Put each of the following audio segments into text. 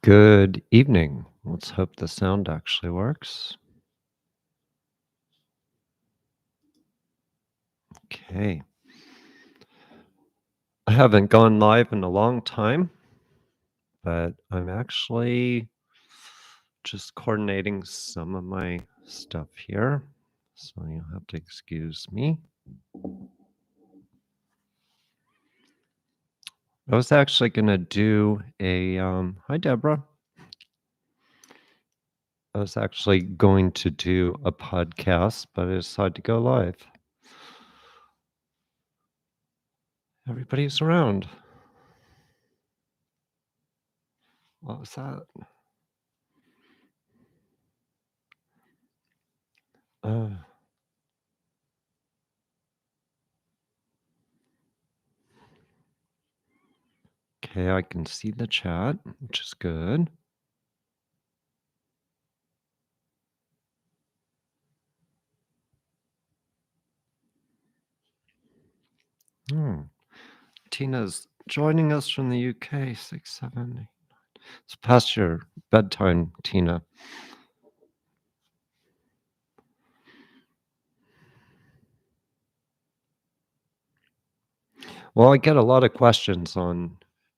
Good evening. Let's hope the sound actually works. Okay. I haven't gone live in a long time, but I'm actually just coordinating some of my stuff here. So you'll have to excuse me. I was actually going to do hi, Deborah. I was actually going to do a podcast, but I decided to go live. Everybody's around. What was that? Uh, okay, I can see the chat, which is good. Hmm. Tina's joining us from the UK, 6, 7, 8. It's past your bedtime, Tina. Well, I get a lot of questions on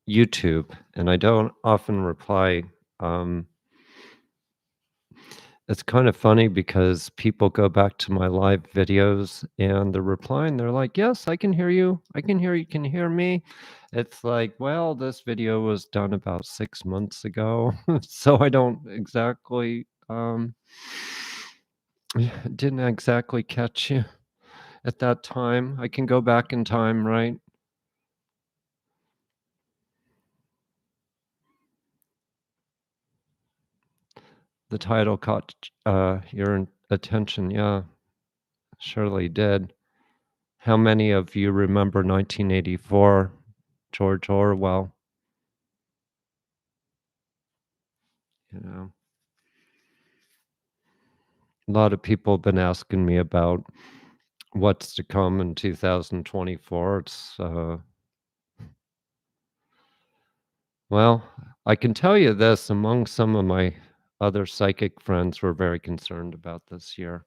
YouTube, and I don't often reply. Um, it's kind of funny because people go back to my live videos and they're replying. They're like, "Yes, I can hear you. I can hear you. Can you hear me?" It's like, well, this video was done about 6 months ago, so I don't exactly didn't exactly catch you at that time. I can go back in time, right? The title caught your attention. Yeah, surely did. How many of you remember 1984, George Orwell? You know, a lot of people have been asking me about what's to come in 2024. Well, I can tell you this, among some of my other psychic friends were very concerned about this year.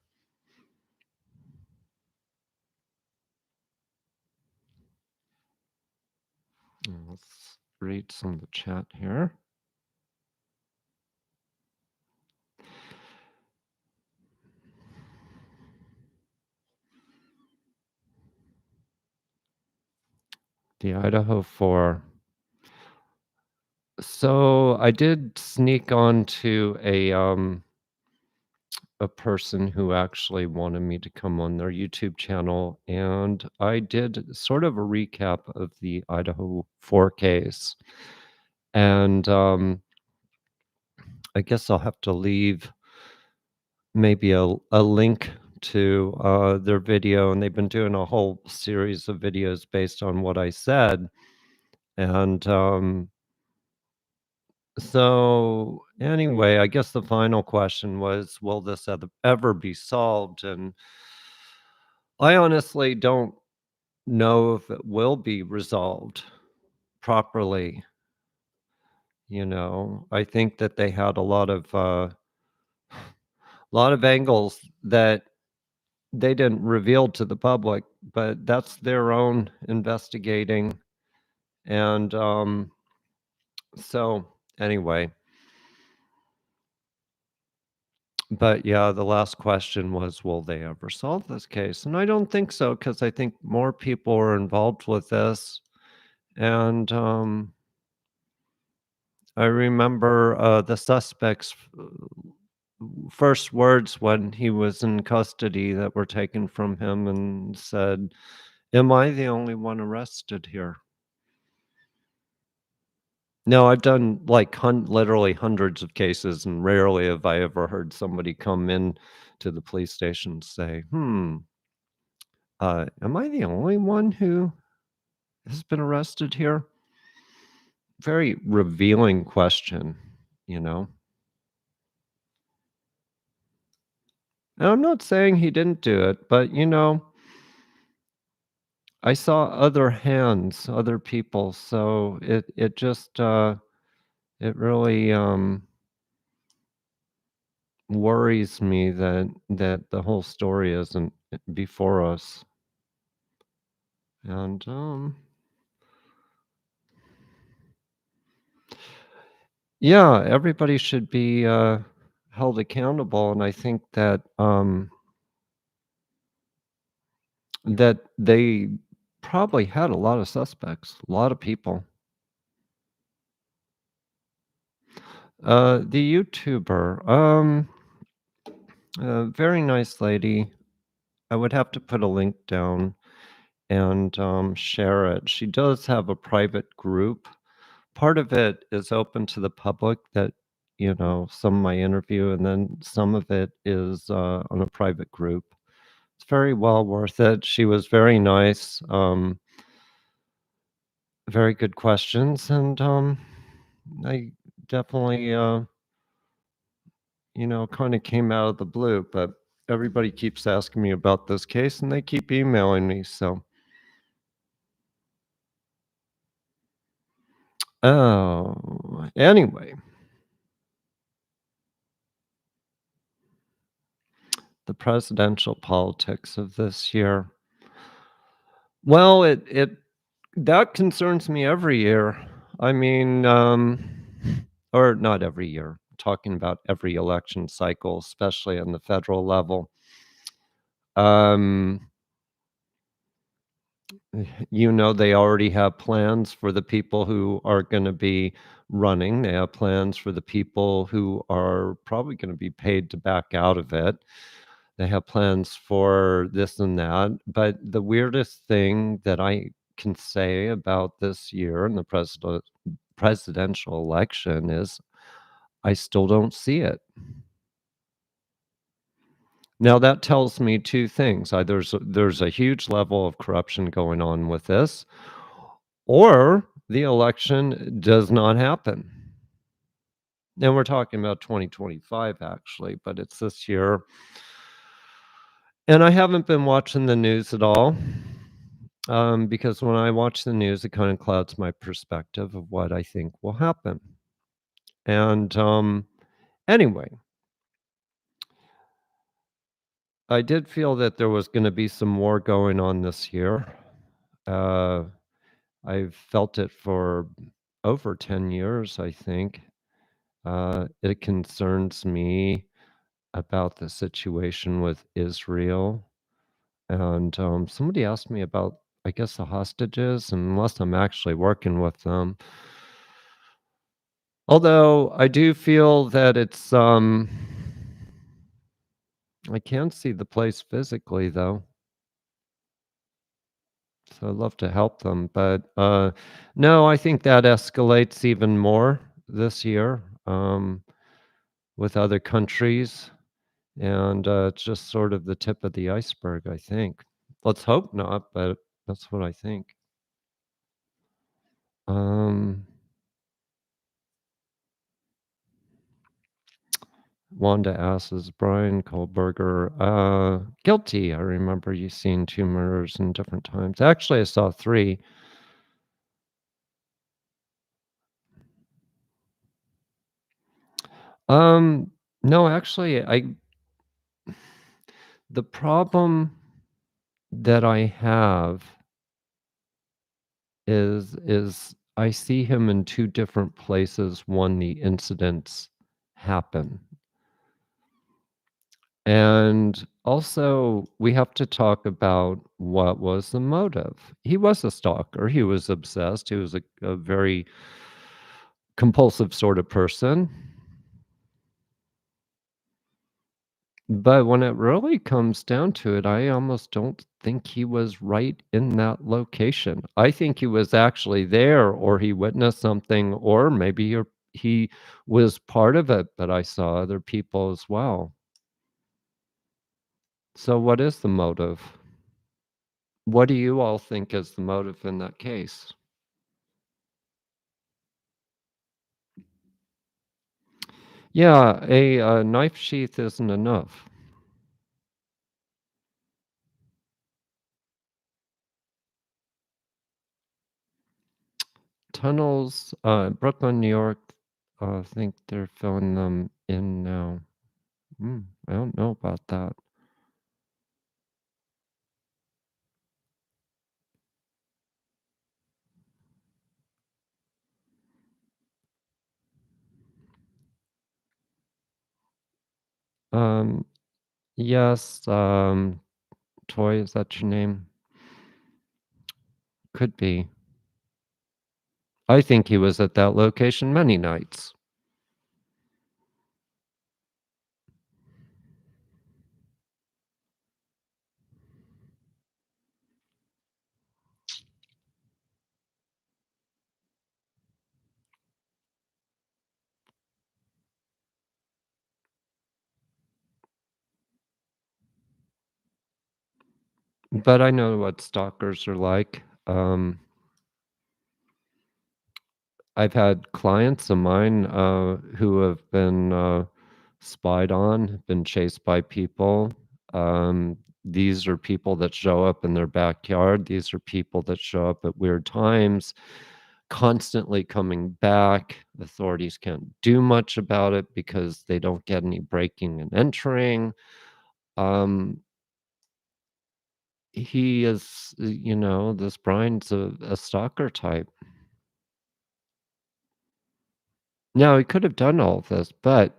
Let's read some of the chat here. The Idaho 4. So I did sneak on to a person who actually wanted me to come on their YouTube channel, and I did sort of a recap of the Idaho 4 case. And I guess I'll have to leave maybe a link to their video, and they've been doing a whole series of videos based on what I said. And so anyway, I guess the final question was, will this ever be solved? And I honestly don't know if it will be resolved properly. I think that they had a lot of angles that they didn't reveal to the public, but that's their own investigating. And so anyway, but yeah, the last question was, will they ever solve this case? And I don't think so, because I think more people are involved with this. And I remember the suspect's first words when he was in custody that were taken from him and said, "Am I the only one arrested here?" No, I've done like literally hundreds of cases, and rarely have I ever heard somebody come in to the police station and say, am I the only one who has been arrested here? Very revealing question, you know? And I'm not saying he didn't do it, but, I saw other hands, other people, so it it really worries me that the whole story isn't before us. And yeah, everybody should be held accountable, and I think that they probably had a lot of suspects, a lot of people. The YouTuber, a very nice lady. I would have to put a link down and share it. She does have a private group. Part of it is open to the public that, some of my interview, and then some of it is on a private group. It's very well worth it. She was very nice, very good questions, and I definitely, kind of came out of the blue, but everybody keeps asking me about this case and they keep emailing me. So, oh, anyway, the presidential politics of this year. Well, it that concerns me every year. I mean, or not every year. Talking about every election cycle, especially on the federal level. Um, they already have plans for the people who are going to be running. They have plans for the people who are probably going to be paid to back out of it. They have plans for this and that. But the weirdest thing that I can say about this year and the presidential election is I still don't see it. Now that tells me two things. Either there's a huge level of corruption going on with this, or the election does not happen. And we're talking about 2025 actually, but it's this year. And I haven't been watching the news at all, because when I watch the news, it kind of clouds my perspective of what I think will happen. And anyway, I did feel that there was going to be some more going on this year. Uh, I've felt it for over 10 years, I think. It concerns me about the situation with Israel. And somebody asked me about, I guess, the hostages, and unless I'm actually working with them. Although I do feel that I can't see the place physically though. So I'd love to help them. But no, I think that escalates even more this year, with other countries. And it's just sort of the tip of the iceberg, I think. Let's hope not, but that's what I think. Um, Wanda asks, Brian Kohlberger guilty? I remember you seeing 2 murders in different times. Actually, I saw 3. Um, no, actually, the problem that I have is I see him in 2 different places when the incidents happen. And also, we have to talk about what was the motive. He was a stalker. He was obsessed. He was a very compulsive sort of person. But when it really comes down to it, I almost don't think he was right in that location. I think he was actually there, or he witnessed something, or maybe he was part of it, but I saw other people as well. So, what is the motive? What do you all think is the motive in that case? Yeah, a knife sheath isn't enough. Tunnels, Brooklyn, New York, I think they're filling them in now. I don't know about that. Um, yes, Toy, is that your name? Could be. I think he was at that location many nights. But I know what stalkers are like. I've had clients of mine, who have been, spied on, been chased by people. These are people that show up in their backyard. These are people that show up at weird times, constantly coming back. Authorities can't do much about it because they don't get any breaking and entering. Um, he is, this Brian's a stalker type. Now, he could have done all of this, but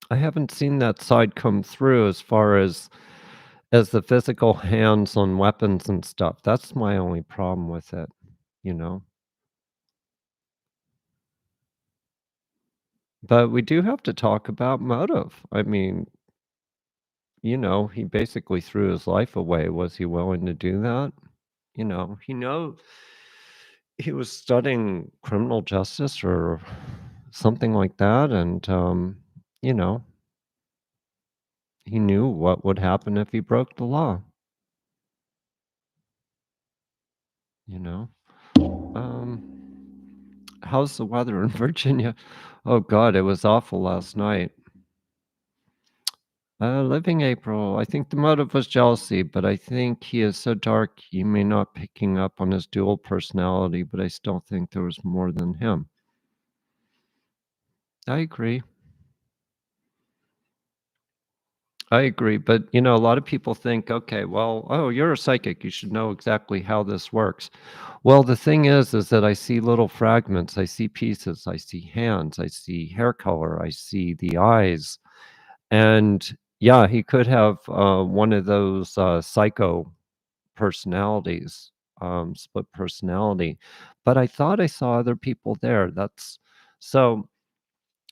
I haven't seen that side come through as the physical hands on weapons and stuff. That's my only problem with it, you know? But we do have to talk about motive. I mean, he basically threw his life away. Was he willing to do that? He was studying criminal justice or something like that, and, you know, he knew what would happen if he broke the law, you know? How's the weather in Virginia? Oh god, it was awful last night. Living April, I think the motive was jealousy, but I think he is so dark you may not picking up on his dual personality, but I still think there was more than him. I agree. I agree, but, a lot of people think, "Okay, well, oh, you're a psychic, you should know exactly how this works." Well, the thing is that I see little fragments, I see pieces, I see hands, I see hair color, I see the eyes. And yeah, he could have, one of those, psycho personalities, split personality, but I thought I saw other people there. That's so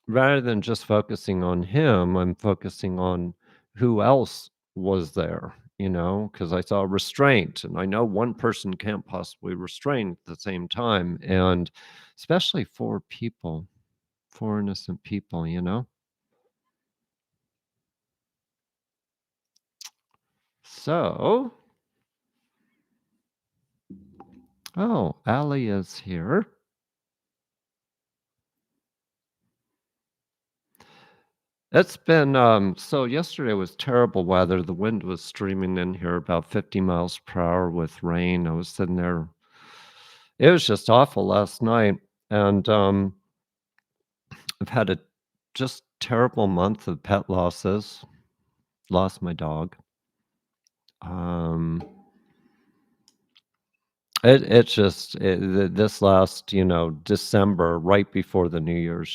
rather than just focusing on him, I'm focusing on who else was there, because I saw restraint, and I know one person can't possibly restrain at the same time, and especially 4 people, 4 innocent people, you know? So, oh, Allie is here. It's been, so yesterday was terrible weather. The wind was streaming in here about 50 miles per hour with rain. I was sitting there. It was just awful last night. And I've had a just terrible month of pet losses. Lost my dog. Um, this last, December, right before the New Year's,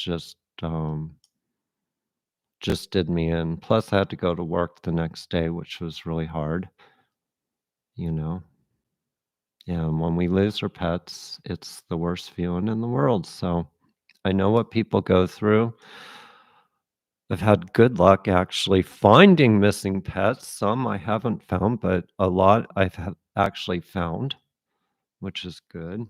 just did me in. Plus, I had to go to work the next day, which was really hard, you know. Yeah, and when we lose our pets, it's the worst feeling in the world. So I know what people go through. I've had good luck actually finding missing pets. Some I haven't found, but a lot I've actually found, which is good.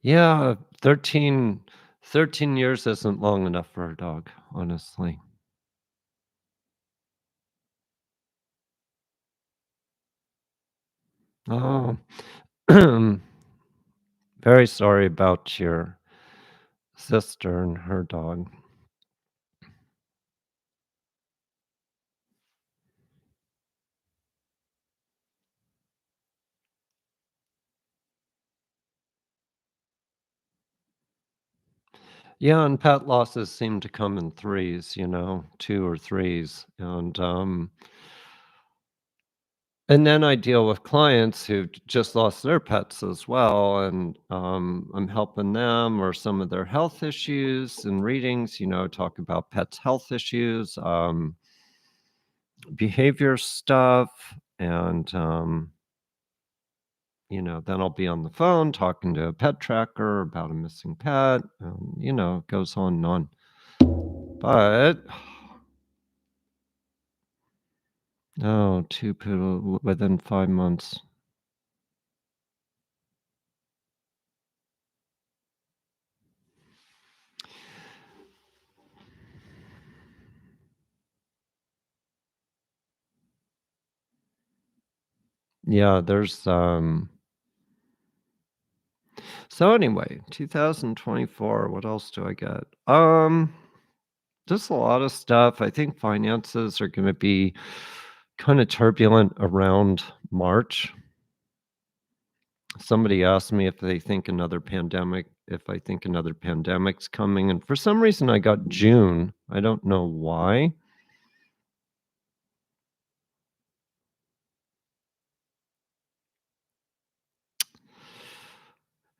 Yeah, 13 years isn't long enough for a dog, honestly. Oh, very sorry about your sister and her dog. Yeah, and pet losses seem to come in threes, 2 or threes, and then I deal with clients who just lost their pets as well, and, I'm helping them or some of their health issues and readings, talk about pets' health issues, behavior stuff, and, then I'll be on the phone talking to a pet tracker about a missing pet, it goes on and on. But oh, 2 people within 5 months. Yeah, so anyway, 2024, what else do I get? Just a lot of stuff. I think finances are gonna be kinda turbulent around March. Somebody asked me if I think another pandemic's coming, and for some reason I got June. I don't know why.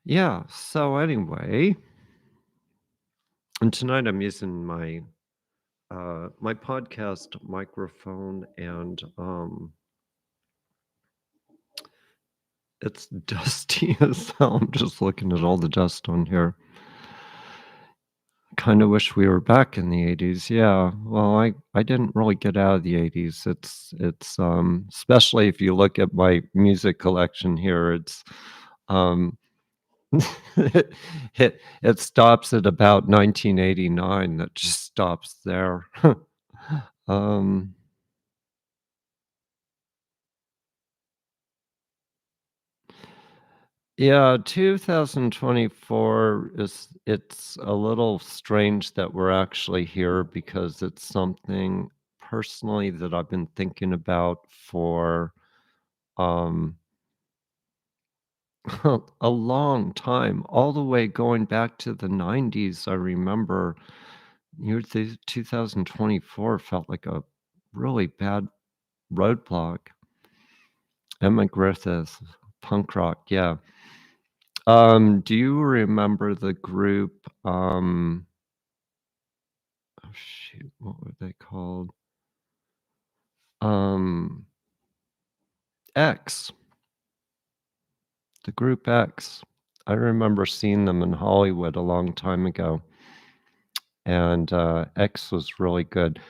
Yeah, so anyway, and tonight I'm using my podcast microphone, and, it's dusty as hell. I'm just looking at all the dust on here. Kinda wish we were back in the '80s, yeah. Well, I didn't really get out of the '80s. Especially if you look at my music collection here, um it stops at about 1989. That just stops there. Um, yeah, 2024 it's a little strange that we're actually here because it's something personally that I've been thinking about for, um, a long time, all the way going back to the '90s. I remember year 2024 felt like a really bad roadblock. Emma Griffiths, punk rock, yeah. Do you remember the group, oh shoot, what were they called? Um, X, the group X. I remember seeing them in Hollywood a long time ago, and, X was really good.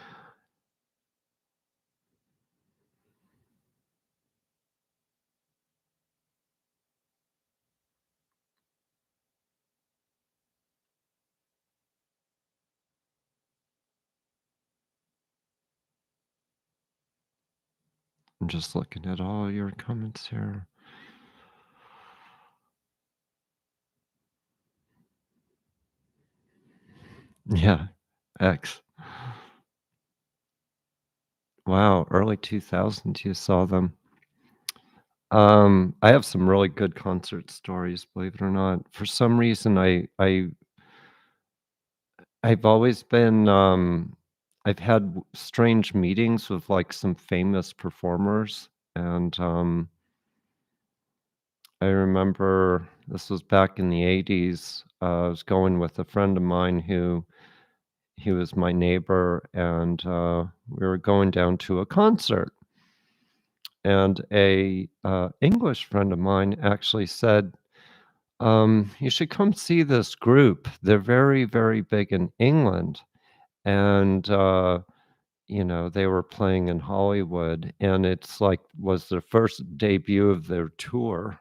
I'm just looking at all your comments here. Yeah, X. Wow, early 2000s you saw them. I have some really good concert stories, believe it or not. For some reason, I've always been, I've had strange meetings with, like, some famous performers, and, I remember this was back in the '80s. I was going with a friend of mine who he was my neighbor, and, we were going down to a concert, and English friend of mine actually said, "You should come see this group. They're very, very big in England." And, they were playing in Hollywood, and it's like was their first debut of their tour.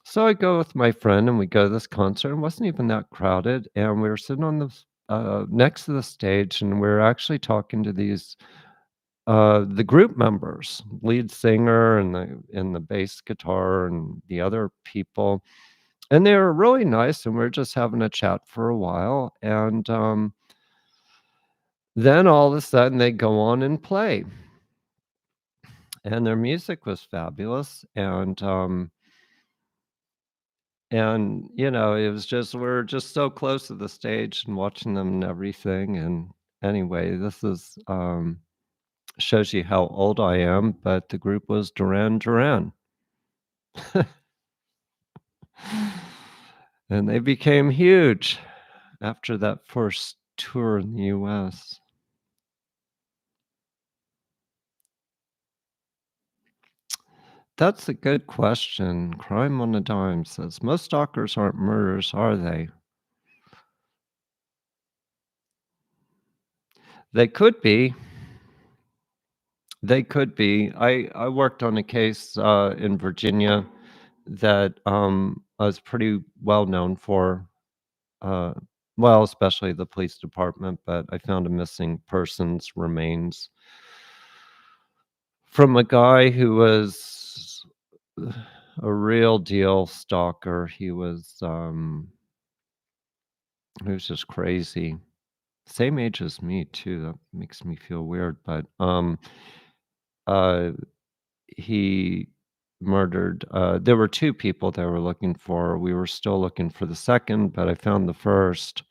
So I go with my friend, and we go to this concert. It wasn't even that crowded, and we were sitting on next to the stage, and we are actually talking to the group members, lead singer and the bass guitar and the other people. And they were really nice, and we are just having a chat for a while, and, then all of a sudden, they go on and play, and their music was fabulous, and, And, it was just we're just so close to the stage and watching them and everything, and anyway, this is, shows you how old I am, but the group was Duran Duran. And they became huge after that first tour in the US. That's a good question. Crime on a Dime says, "Most stalkers aren't murderers, are they?" They could be. They could be. I worked on a case, in Virginia that, I was pretty well known for, uh, well, especially the police department, but I found a missing persons remains from a guy who was a real deal stalker. He was just crazy. Same age as me too, that makes me feel weird, but, uh, he murdered, there were 2 people they were looking for. We were still looking for the second, but I found the first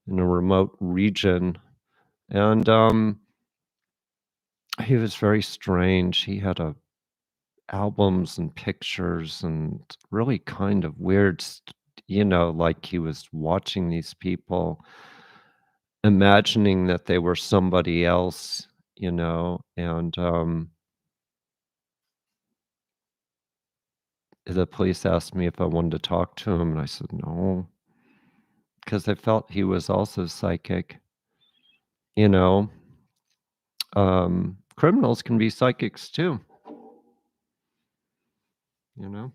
in a remote region, and, he was very strange. He had, albums and pictures and really kind of weird like he was watching these people, imagining that they were somebody else, and, the police asked me if I wanted to talk to him, and I said, "No," because I felt he was also psychic, you know? Criminals can be psychics too, you know?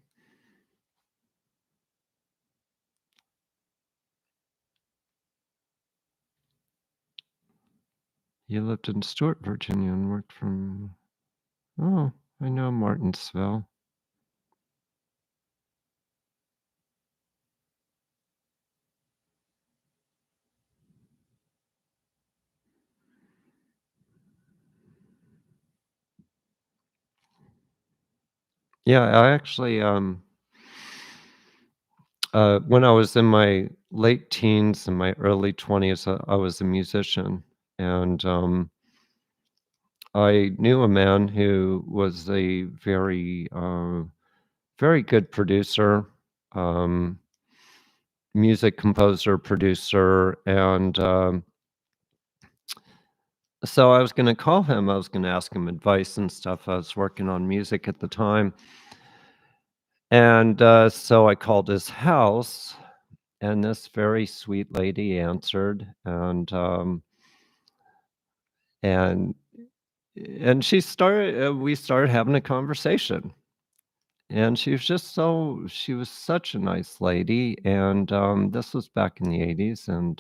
He lived in Stewart, Virginia, and worked from oh, I know Martinsville. Yeah, I actually, when I was in my late teens and my early 20s, I was a musician, and, I knew a man who was a very good producer, um, music composer, producer, and, so I was gonna call him, I was gonna ask him advice and stuff. I was working on music at the time, and, so I called his house, and this very sweet lady answered, and and we started having a conversation, and she was such a nice lady, and, this was back in the '80s, and,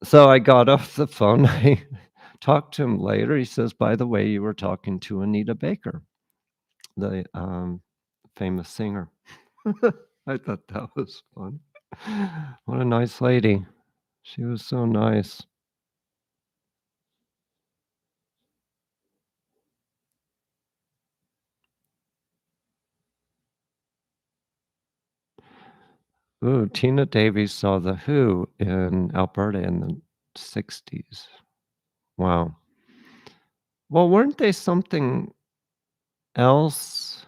so I got off the phone, I talked to him later, he says, "By the way, you were talking to Anita Baker, the, famous singer." I thought that was fun. What a nice lady. She was so nice. Ooh, Tina Davies saw The Who in Alberta in the '60s. Wow. Well, weren't they something else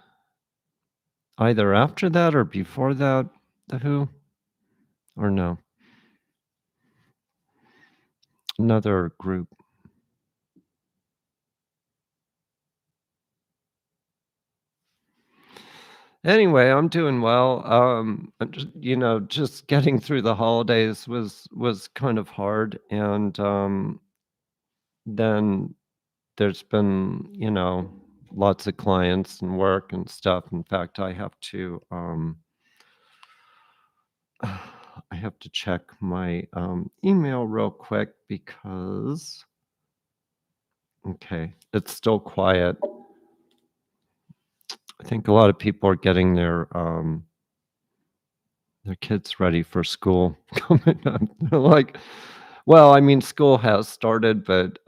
either after that or before that, The Who? Or no? Another group. Anyway, I'm doing well. I'm just getting through the holidays was kind of hard, and, then there's been, lots of clients and work and stuff. In fact, I have to check my, email real quick because okay, it's still quiet. I think a lot of people are getting their kids ready for school coming up. They're like, well, I mean, school has started, but,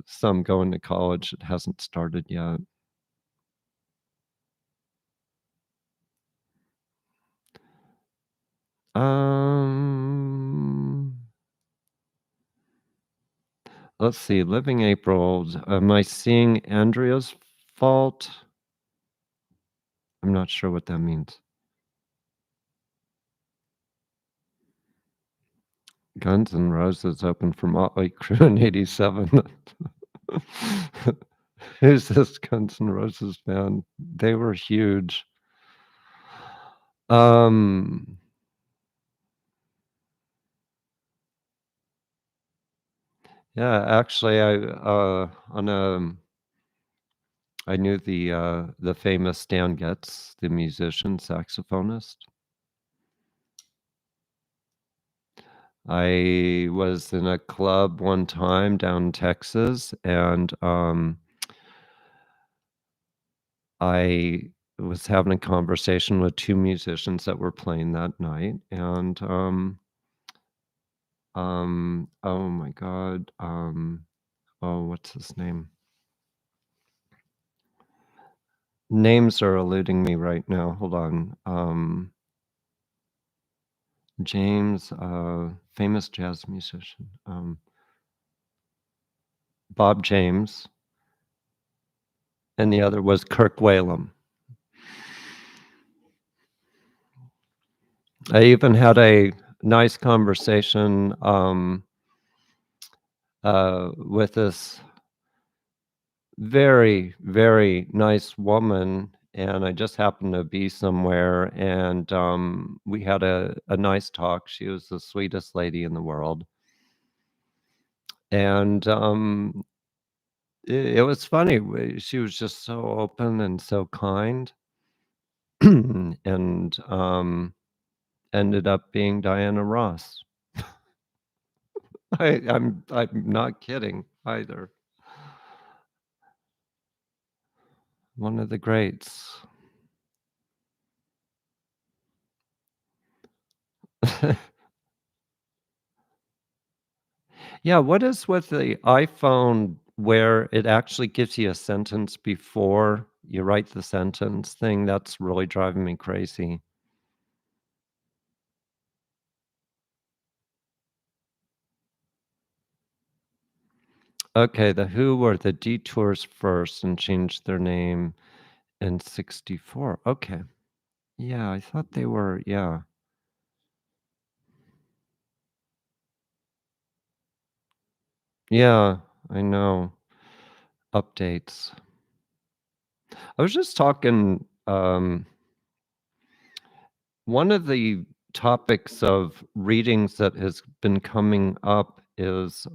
some going to college, it hasn't started yet. Um, let's see, Living April. Am I seeing Andrea's Fault? I'm not sure what that means. Guns N' Roses opened for Motley Crue in '87. Who's this Guns N' Roses fan? They were huge. Um, yeah, actually, I knew the famous Stan Getz, the musician, saxophonist. I was in a club one time down in Texas, and, I was having a conversation with 2 musicians that were playing that night, and, oh my god, oh, what's his name? Names are eluding me right now, hold on, James, famous jazz musician, Bob James, and the other was Kirk Whalum. I even had a nice conversation, with this very, very nice woman, and I just happened to be somewhere, and, we had a nice talk. She was the sweetest lady in the world, and, it was funny, she was just so open and so kind, and, ended up being Diana Ross. I'm not kidding either. One of the greats. Yeah, what is with the iPhone where it actually gives you a sentence before you write the sentence thing? That's really driving me crazy. Okay, the Who were the Detours first and changed their name in '64. Okay. Yeah, I thought they were, yeah. Yeah, I know. Updates. I was just talking, one of the topics of readings that has been coming up is,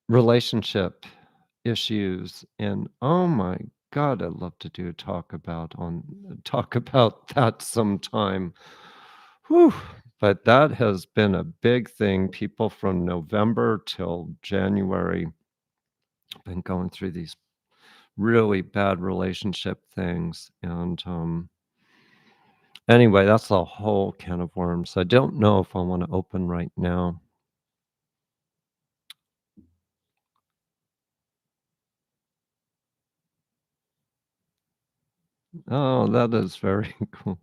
relationship issues, and, oh my god, I'd love to do a talk about that sometime. Whew, but that has been a big thing. People from November till January been going through these really bad relationship things, and, anyway, that's a whole can of worms. I don't know if I wanna open right now. Oh, that is very cool.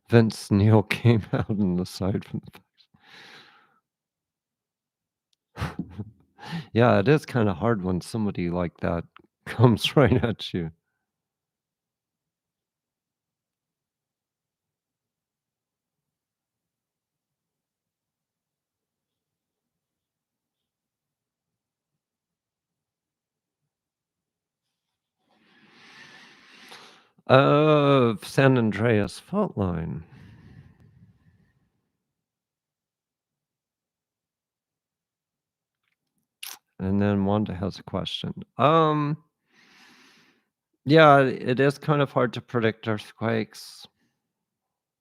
Vince Neil came out on the side from the Yeah, it is kinda hard when somebody like that comes right at you. San Andreas Fault Line. And then Wanda has a question. Yeah, it is kind of hard to predict earthquakes.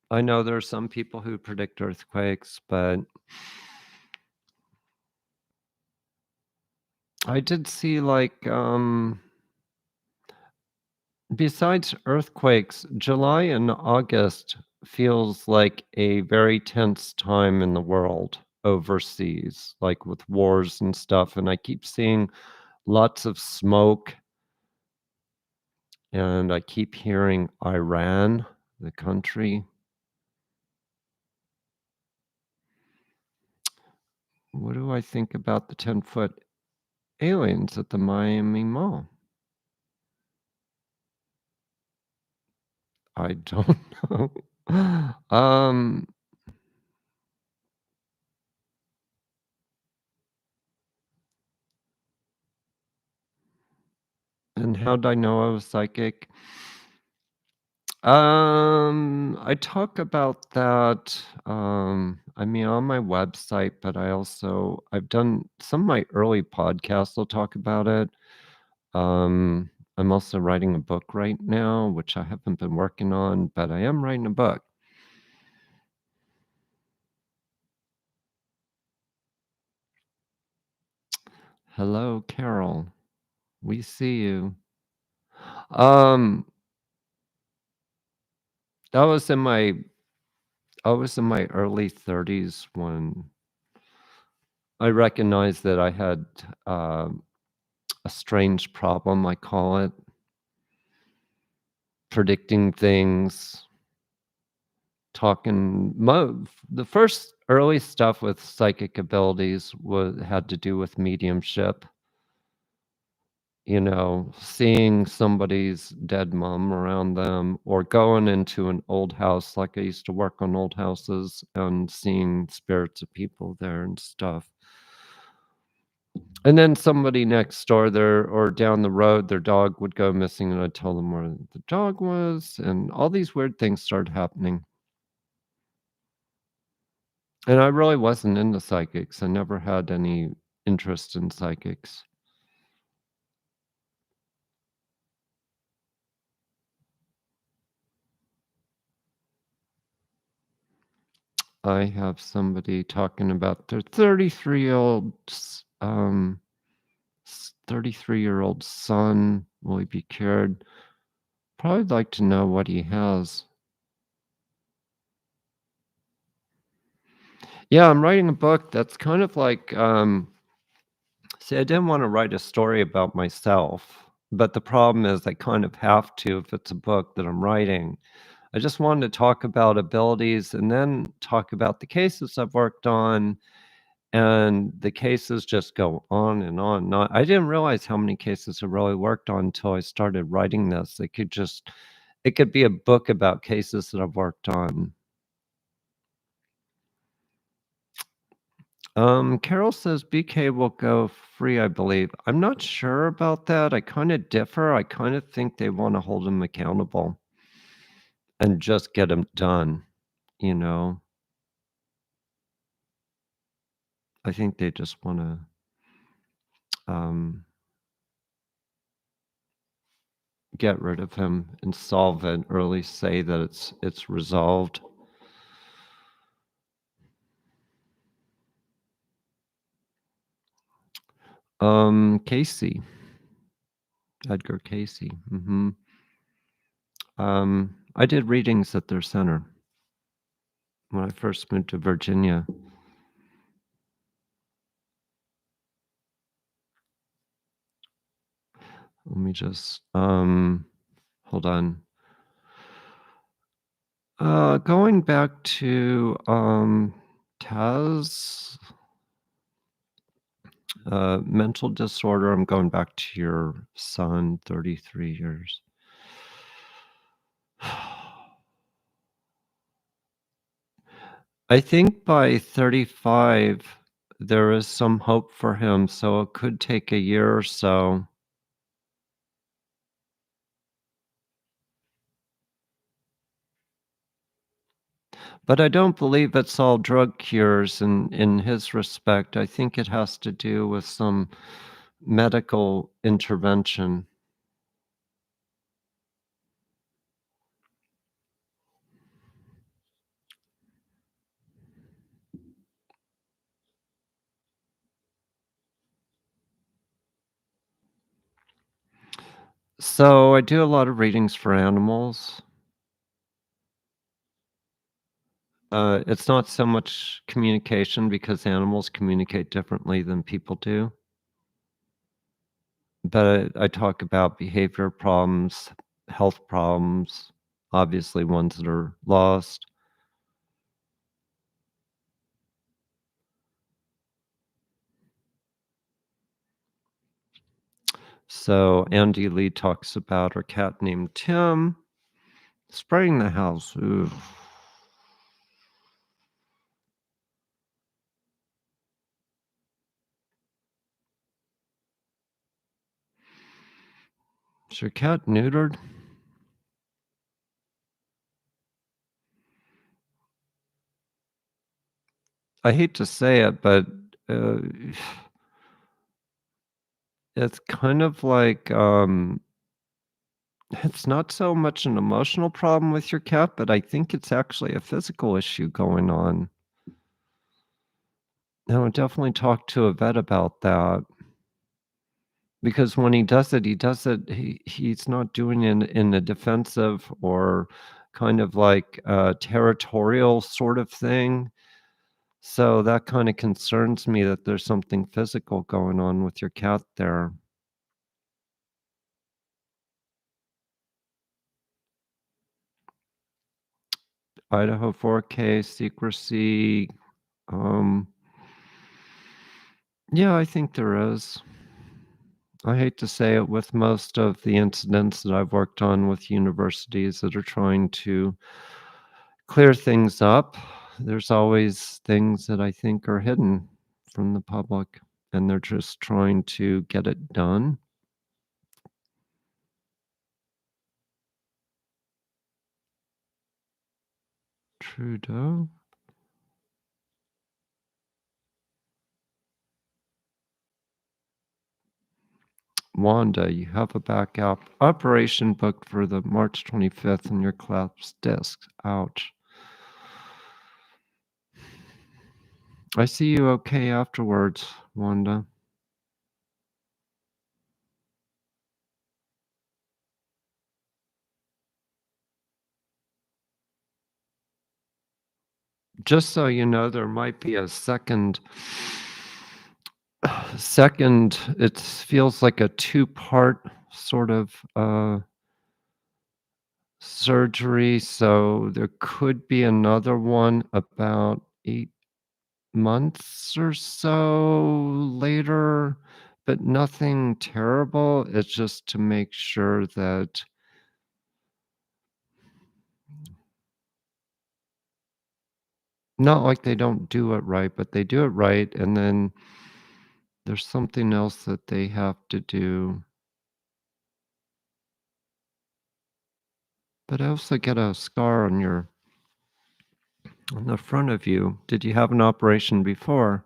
I know there are some people who predict earthquakes, but I did see, like, besides earthquakes, July and August feels like a very tense time in the world overseas, like with wars and stuff. And I keep seeing lots of smoke, and I keep hearing Iran, the country. What do I think about the 10-foot aliens at the Miami Mall? I don't know. Um, and how'd I know I was psychic? I talk about that, I mean, on my website, but I've done some of my early podcasts will talk about it. I'm also writing a book right now, which I haven't been working on, but I am writing a book. Hello, Carol. We see you. Um, that was in my I was in my early 30s when I recognized that I had, a strange problem, I call it, predicting things, talking the first early stuff with psychic abilities was had to do with mediumship, seeing somebody's dead mom around them or going into an old house, like I used to work on old houses and seeing spirits of people there and stuff. And then somebody next door there or down the road, their dog would go missing, and I'd tell them where the dog was, and all these weird things started happening. And I really wasn't into psychics. I never had any interest in psychics. I have somebody talking about their 33-year-old son. Will he be cured? Probably like to know what he has. Yeah, I'm writing a book that's kind of like, see, I didn't wanna write a story about myself, but the problem is I kind of have to if it's a book that I'm writing. I just wanted to talk about abilities and then talk about the cases I've worked on, and the cases just go on and on. Not I didn't realize how many cases I really worked on until I started writing this. It could be a book about cases that I've worked on. Carol says BK will go free, I believe. I'm not sure about that. I kinda differ. I kinda think they wanna hold him accountable and just get him done, you know? I think they just wanna, um, get rid of him and solve it, or at least say that it's resolved. Casey, Edgar Casey. I did readings at their center when I first moved to Virginia. Let me just, hold on. Going back to, Taz, mental disorder, I'm going back to your son, 33 years. I think by 35, there is some hope for him, so it could take a year or so. But I don't believe it's all drug cures in his respect. I think it has to do with some medical intervention. So I do a lot of readings for animals. It's not so much communication because animals communicate differently than people do. But I talk about behavior problems, health problems, obviously ones that are lost. So Andy Lee talks about her cat named Tim spraying the house. Ooh. Is your cat neutered? I hate to say it, but uh, it's kind of like it's not so much an emotional problem with your cat, but I think it's actually a physical issue going on. I would definitely talk to a vet about that because when he does it, he's not doing it in a defensive or kind of like a territorial sort of thing. So that kind of concerns me that there's something physical going on with your cat there. Idaho 4K secrecy. Um, yeah, I think there is. I hate to say it, with most of the incidents that I've worked on with universities that are trying to clear things up, there's always things that I think are hidden from the public, and they're just trying to get it done. Trudeau? Wanda, you have a backup operation booked for the March 25th on your collapsed disc. Ouch. I see you okay afterwards, Wanda. Just so you know, there might be a second, it feels like a two-part sort of, surgery, so there could be another one about 8 months or so later, but nothing terrible. It's just to make sure that not like they don't do it right, but they do it right, and then there's something else that they have to do. But I also get a scar on the front of you. Did you have an operation before?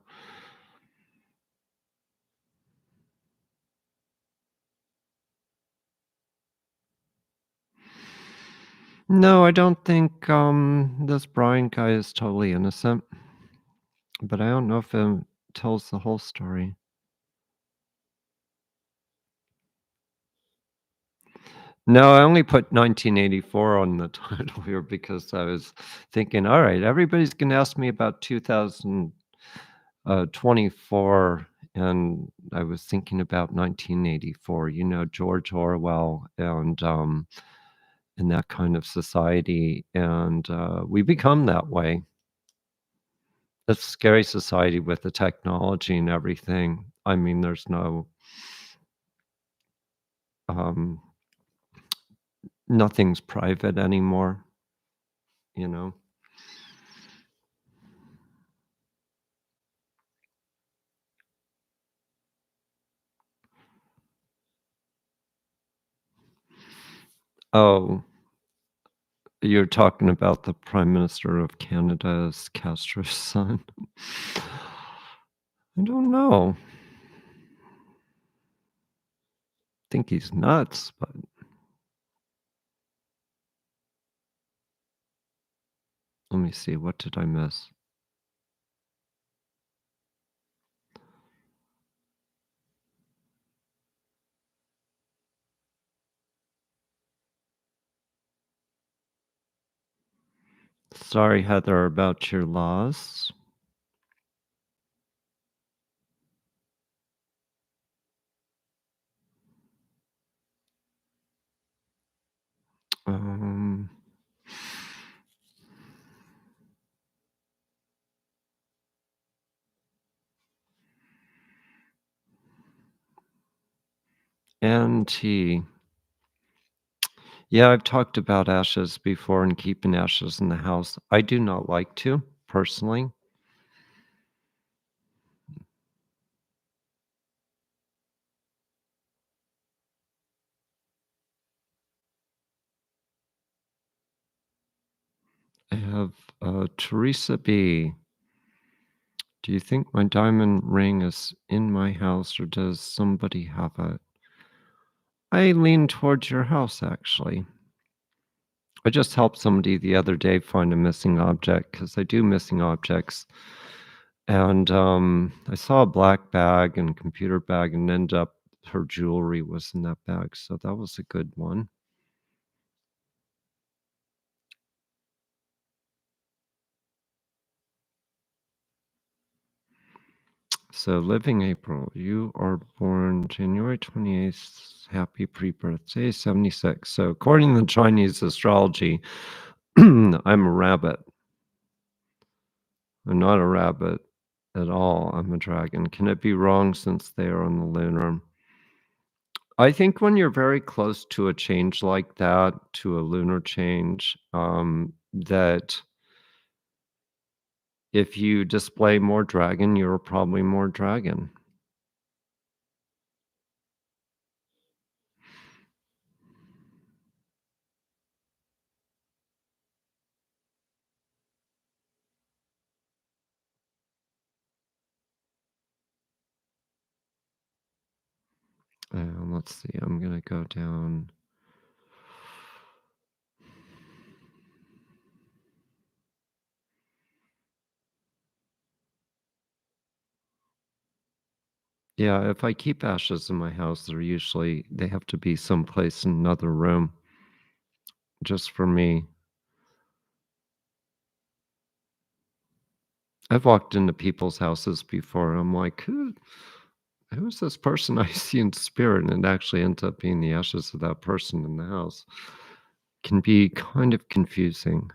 No, I don't think, this Brian guy is totally innocent, but I don't know if it tells the whole story. No, I only put 1984 on the title here because I was thinking, "All right, everybody's gonna ask me about 2024," and I was thinking about 1984, George Orwell and that kind of society, and, we become that way. It's a scary society with the technology and everything. I mean, there's no, um nothing's private anymore, you know? Oh, you're talking about the Prime Minister of Canada's Castro's son? I don't know. Think he's nuts, but let me see, what did I miss? Sorry, Heather, about your loss. Um, And tea. Yeah, I've talked about ashes before and keeping ashes in the house. I do not like to, personally. I have Teresa B. Do you think my diamond ring is in my house or does somebody have it? I lean towards your house, actually. I just helped somebody the other day find a missing object because I do missing objects. And I saw a black bag and computer bag and ended up her jewelry was in that bag. So that was a good one. So, Living April, you are born January 28th. Happy pre birthday, 76. So, according to Chinese astrology, I'm a rabbit. I'm not a rabbit at all. I'm a dragon. Can it be wrong since they are on the lunar? I think when you're very close to a change like that, to a lunar change, that if you display more dragon, you're probably more dragon. Let's see. I'm gonna go down. Yeah, if I keep ashes in my house, they have to be someplace in another room just for me. I've walked into people's houses before, and I'm like, who's this person I see in spirit? And it actually ends up being the ashes of that person in the house. Can be kind of confusing.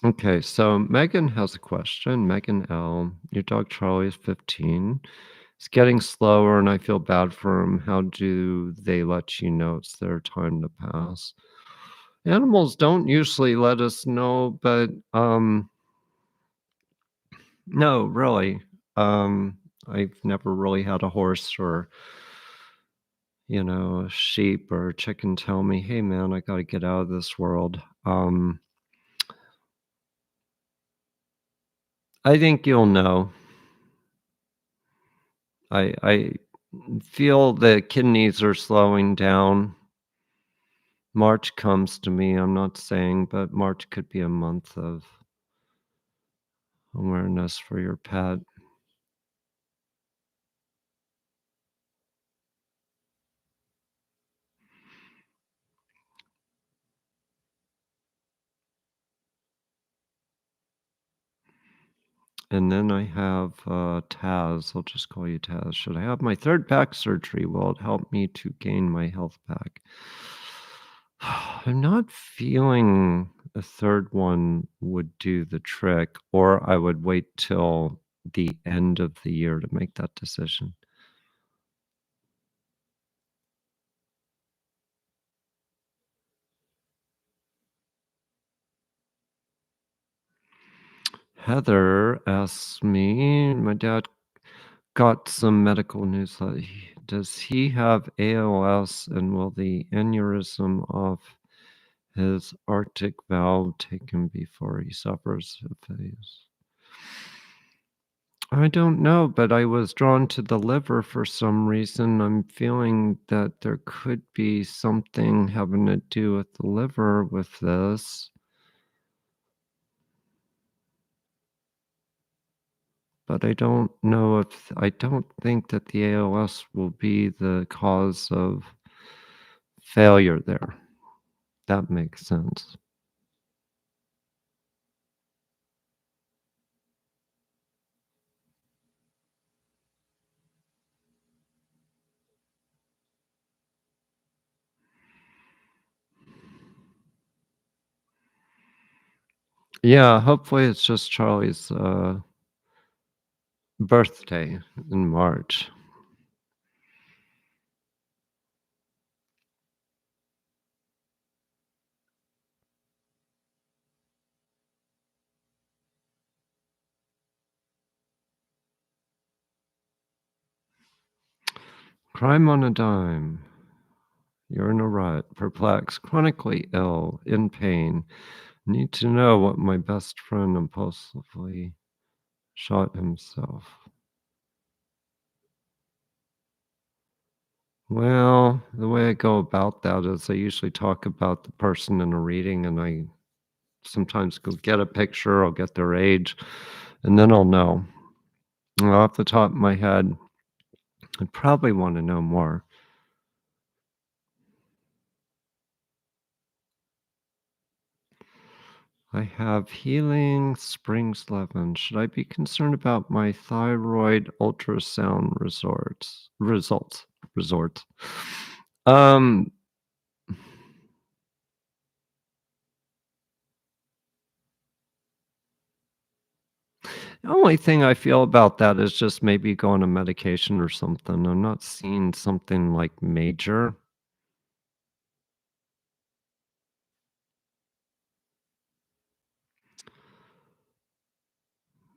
Okay, so Megan has a question. Megan L. Your dog Charlie is 15. It's getting slower and I feel bad for him. How do they let you know it's their time to pass? Animals don't usually let us know, but no, really. Um, I've never really had a horse or, a sheep or a chicken tell me, "Hey man, I got to get out of this world." I think you'll know. I feel the kidneys are slowing down. March comes to me, I'm not saying, but March could be a month of awareness for your pet. And then I have Taz. I'll just call you Taz. Should I have my third back surgery? Will it help me to gain my health back? I'm not feeling a third one would do the trick, or I would wait till the end of the year to make that decision. Heather asks me, my dad got some medical news. Does he have ALS and will the aneurysm of his Arctic valve taken before he suffers a phase? I don't know, but I was drawn to the liver for some reason. I'm feeling that there could be something having to do with the liver with this, but I don't think that the ALS will be the cause of failure there. That makes sense. Yeah, hopefully it's just Charlie's, birthday in March. Crime on a dime. You're in a rut, perplexed, chronically ill, in pain. Need to know what my best friend impulsively shot himself. Well, the way I go about that is I usually talk about the person in a reading, and I sometimes go get a picture, I'll get their age, and then I'll know. Off the top of my head, I'd probably want to know more. I have healing Springs 11. Should I be concerned about my thyroid ultrasound results? Um, the only thing I feel about that is just maybe go on a medication or something. I'm not seeing something like major.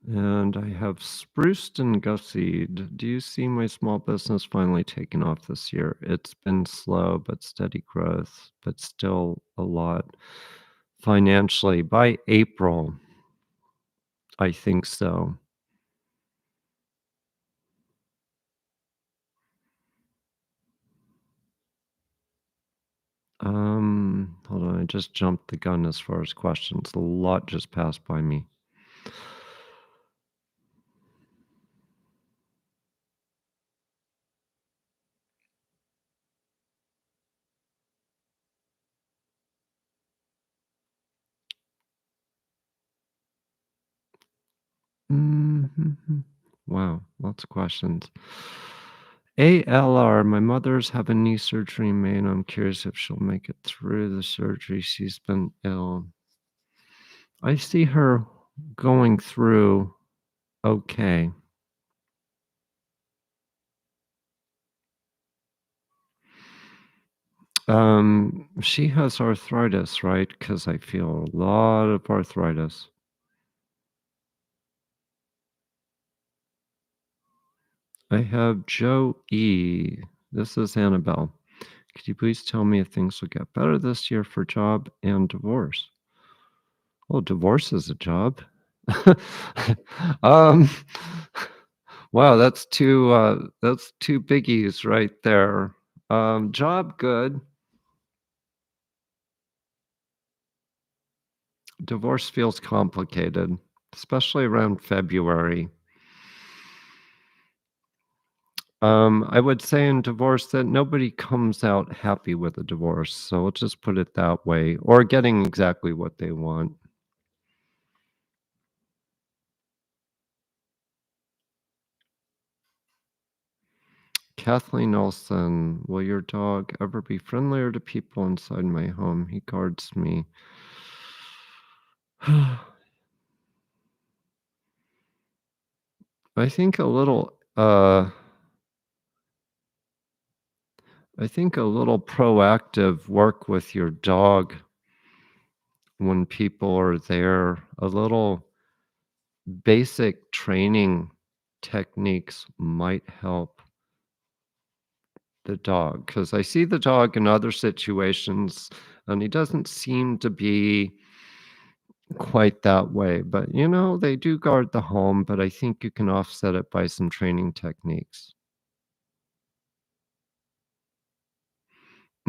And I have spruced and gussied. Do you see my small business finally taking off this year? It's been slow but steady growth, but still a lot financially. By April, I think so. Hold on, I just jumped the gun as far as questions. A lot just passed by me. Mhm. Wow, lots of questions. ALR, my mother's having knee surgery in May, and I'm curious if she'll make it through the surgery. She's been ill. I see her going through okay. She has arthritis, right? Because I feel a lot of arthritis. I have Joe E. This is Annabelle. Could you please tell me if things will get better this year for job and divorce? Oh, divorce is a job. um, wow, that's two biggies right there. Job good. Divorce feels complicated, especially around February. I would say in divorce that nobody comes out happy with a divorce, so let's just put it that way, or getting exactly what they want. Kathleen Olson, will your dog ever be friendlier to people inside my home? He guards me. I think a little I think a little proactive work with your dog when people are there, a little basic training techniques might help the dog, because I see the dog in other situations, and he doesn't seem to be quite that way, but, they do guard the home, but I think you can offset it by some training techniques.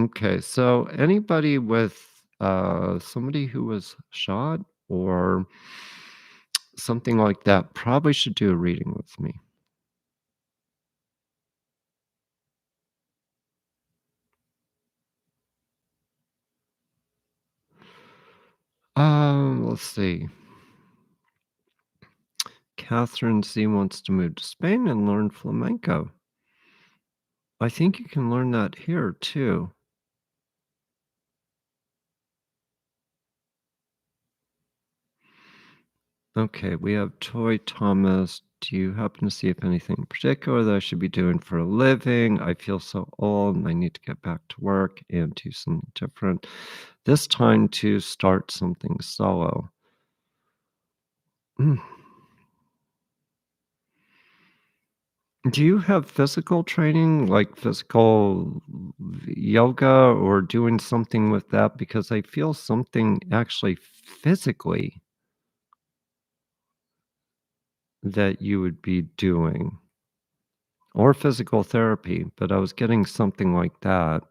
Okay, so anybody with, somebody who was shot or something like that probably should do a reading with me. Let's see. Catherine C wants to move to Spain and learn flamenco. I think you can learn that here too. Okay, we have Toy Thomas. Do you happen to see if anything in particular that I should be doing for a living? I feel so old and I need to get back to work and do something different. This time to start something solo. Mm. Do you have physical training, like physical yoga or doing something with that? Because I feel something actually physically that you would be doing, or physical therapy, but I was getting something like that.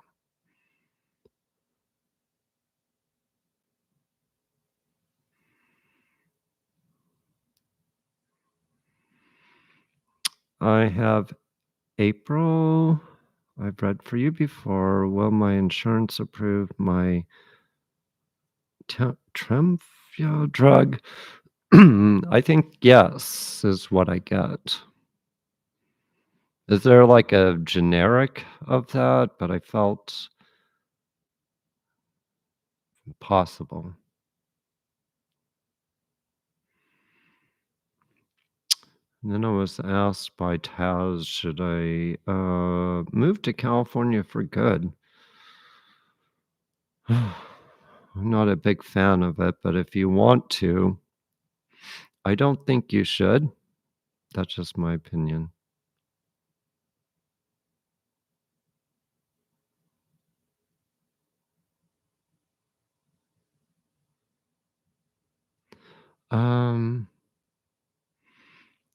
I have April. I've read for you before. Will my insurance approve my Tremfya drug? I think yes is what I get. Is there like a generic of that? But I felt possible. And then I was asked by Taz, should I move to California for good? I'm not a big fan of it, but if you want to, I don't think you should. That's just my opinion. Um,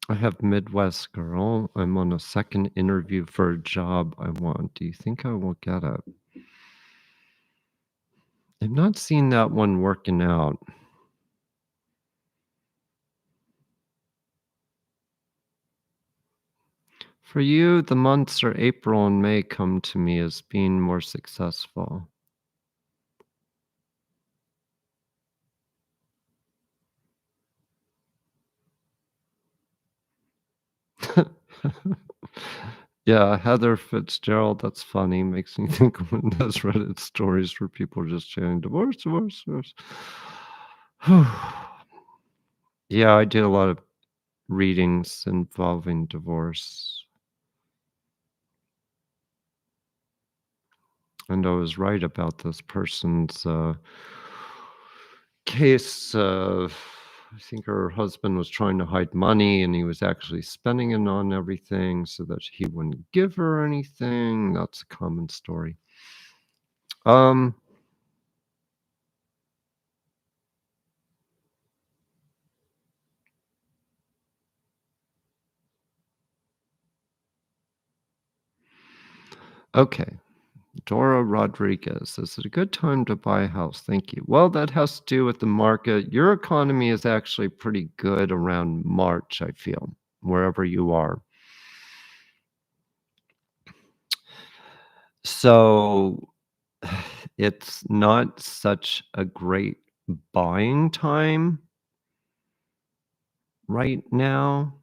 I have Midwest Girl. I'm on a second interview for a job I want. Do you think I will get it? I've not seen that one working out. For you, the months are April and May come to me as being more successful. Yeah, Heather Fitzgerald, that's funny. Makes me think of one of those Reddit stories where people are just chanting divorce, divorce, divorce. Yeah, I did a lot of readings involving divorce. And I was right about this person's case. I think her husband was trying to hide money and he was actually spending it on everything so that he wouldn't give her anything. That's a common story. Um, okay. Dora Rodriguez, is it a good time to buy a house? Thank you. Well, that has to do with the market. Your economy is actually pretty good around March, I feel, wherever you are. So it's not such a great buying time right now.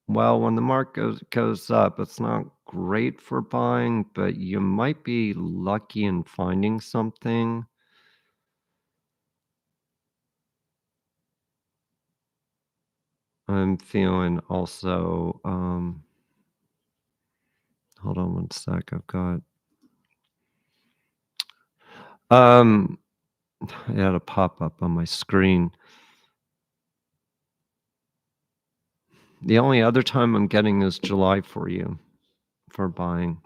Well, when the market goes up, it's not great for buying, but you might be lucky in finding something. I'm feeling also, hold on one sec. I've got, um, I had a pop up on my screen. The only other time I'm getting is July for you for buying.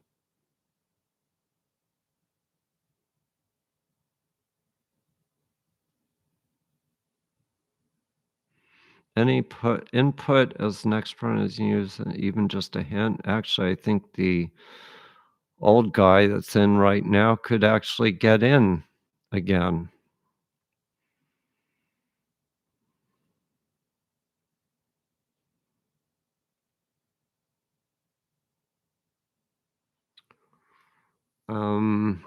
Any input as next part is used, even just a hint. Actually, I think the old guy that's in right now could actually get in again. Um,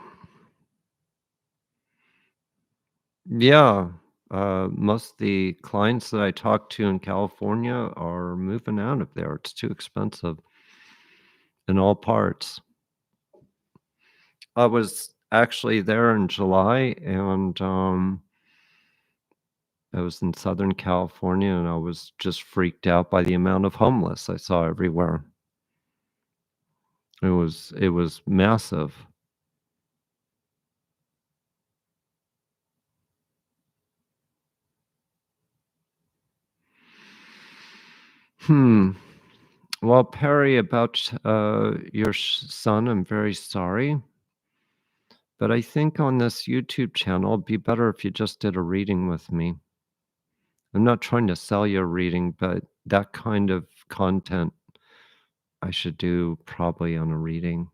yeah, most of the clients that I talk to in California are moving out of there. It's too expensive in all parts. I was actually there in July and I was in Southern California, and I was just freaked out by the amount of homeless I saw everywhere. It was massive. Hmm. Well, Perry, about, your son, I'm very sorry, but I think on this YouTube channel, it'd be better if you just did a reading with me. I'm not trying to sell you a reading, but that kind of content I should do probably on a reading.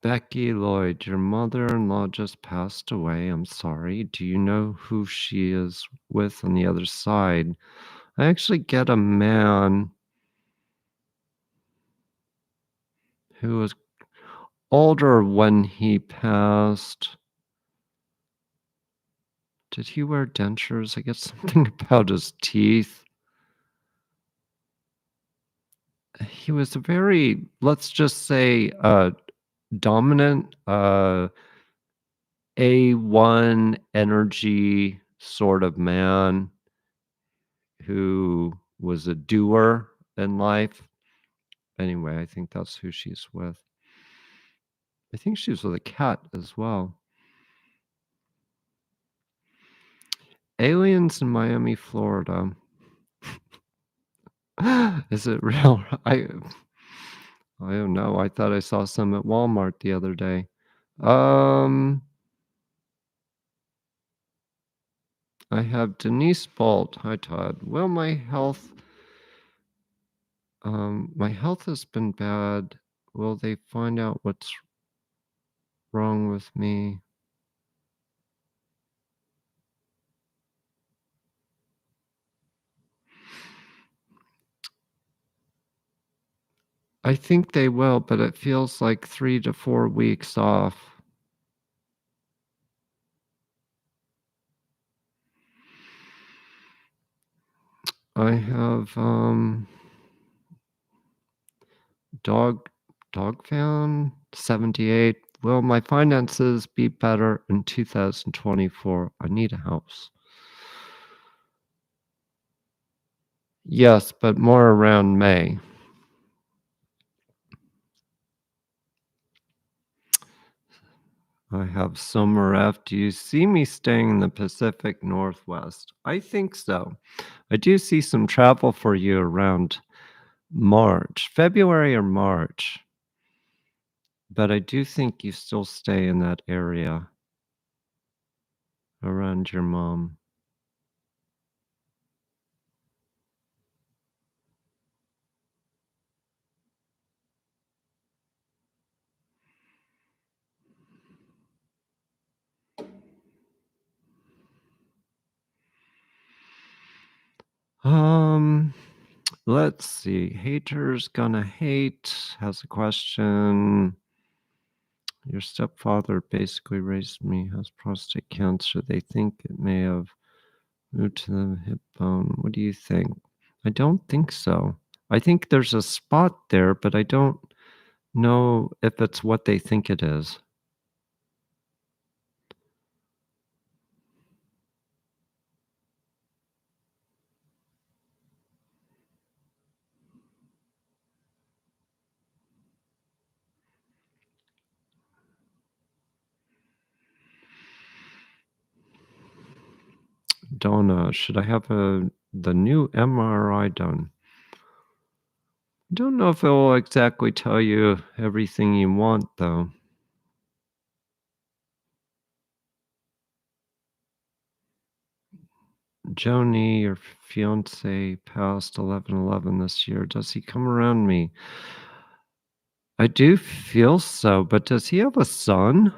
Becky Lloyd, your mother-in-law just passed away. I'm sorry. Do you know who she is with on the other side? I actually get a man who was older when he passed. Did he wear dentures? I get something about his teeth. He was a very, let's just say, dominant, A1 energy sort of man who was a doer in life. Anyway, I think that's who she's with. I think she's with a cat as well. Aliens in Miami, Florida. Is it real? I don't know. I thought I saw some at Walmart the other day. Um, I have Denise Bolt. Hi, Todd. Well, my health has been bad. Will they find out what's wrong with me? I think they will, but it feels like 3 to 4 weeks off. I have, dog dog found 78. Will my finances be better in 2024? I need a house. Yes, but more around May. I have Summer F. Do you see me staying in the Pacific Northwest? I think so. I do see some travel for you around March, February or March, but I do think you still stay in that area around your mom. Um, let's see. Haters gonna hate has a question. Your stepfather basically raised me, has prostate cancer. They think it may have moved to the hip bone. What do you think? I don't think so. I think there's a spot there, but I don't know if it's what they think it is. Donna, should I have the new MRI done? I don't know if it will exactly tell you everything you want, though. Joni, your fiance, passed 11/11 this year. Does he come around me? I do feel so, but does he have a son?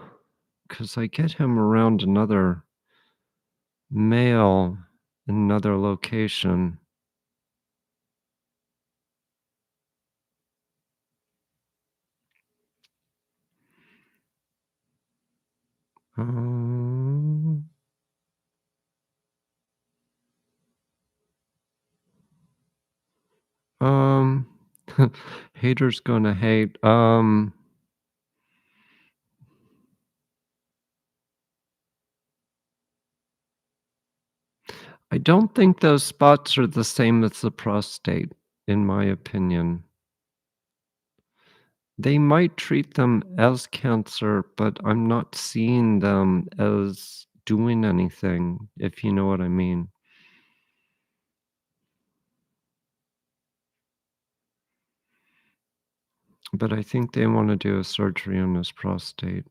Because I get him around another male in another location. Um, Haters gonna hate. I don't think those spots are the same as the prostate, in my opinion. They might treat them as cancer, but I'm not seeing them as doing anything, if you know what I mean. But I think they wanna do a surgery on his prostate.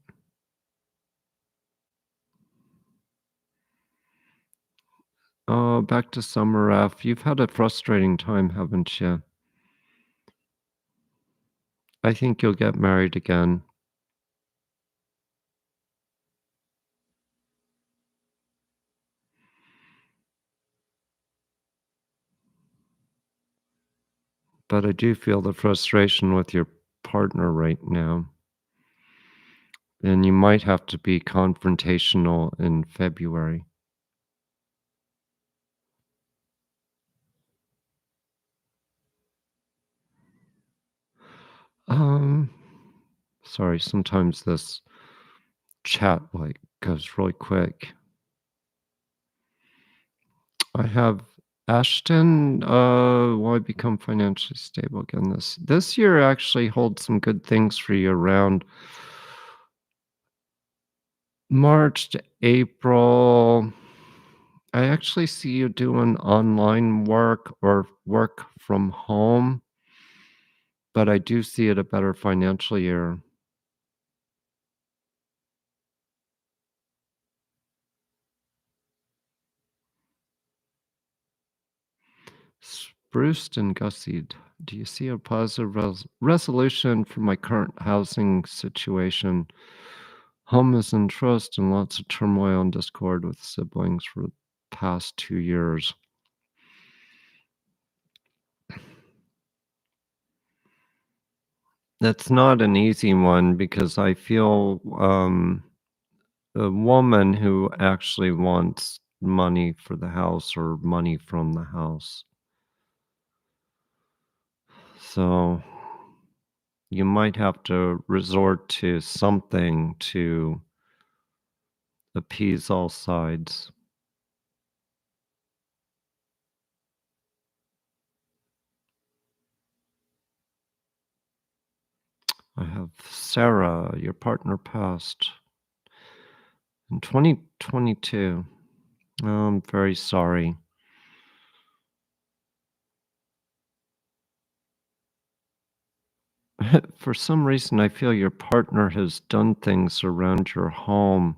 Oh, back to Summer F. You've had a frustrating time, haven't you? I think you'll get married again, but I do feel the frustration with your partner right now, and you might have to be confrontational in February. Um, sorry, sometimes this chat, like, goes really quick. I have Ashton, will I become financially stable again this year actually holds some good things for you around March to April. I actually see you doing online work or work from home, but I do see it a better financial year. Spruced and gussied. Do you see a positive resolution for my current housing situation? Home is in trust and lots of turmoil and discord with siblings for the past 2 years. That's not an easy one because I feel a woman who actually wants money for the house or money from the house. So you might have to resort to something to appease all sides. I have Sarah, your partner passed in 2022. Oh, I'm very sorry. For some reason, I feel your partner has done things around your home.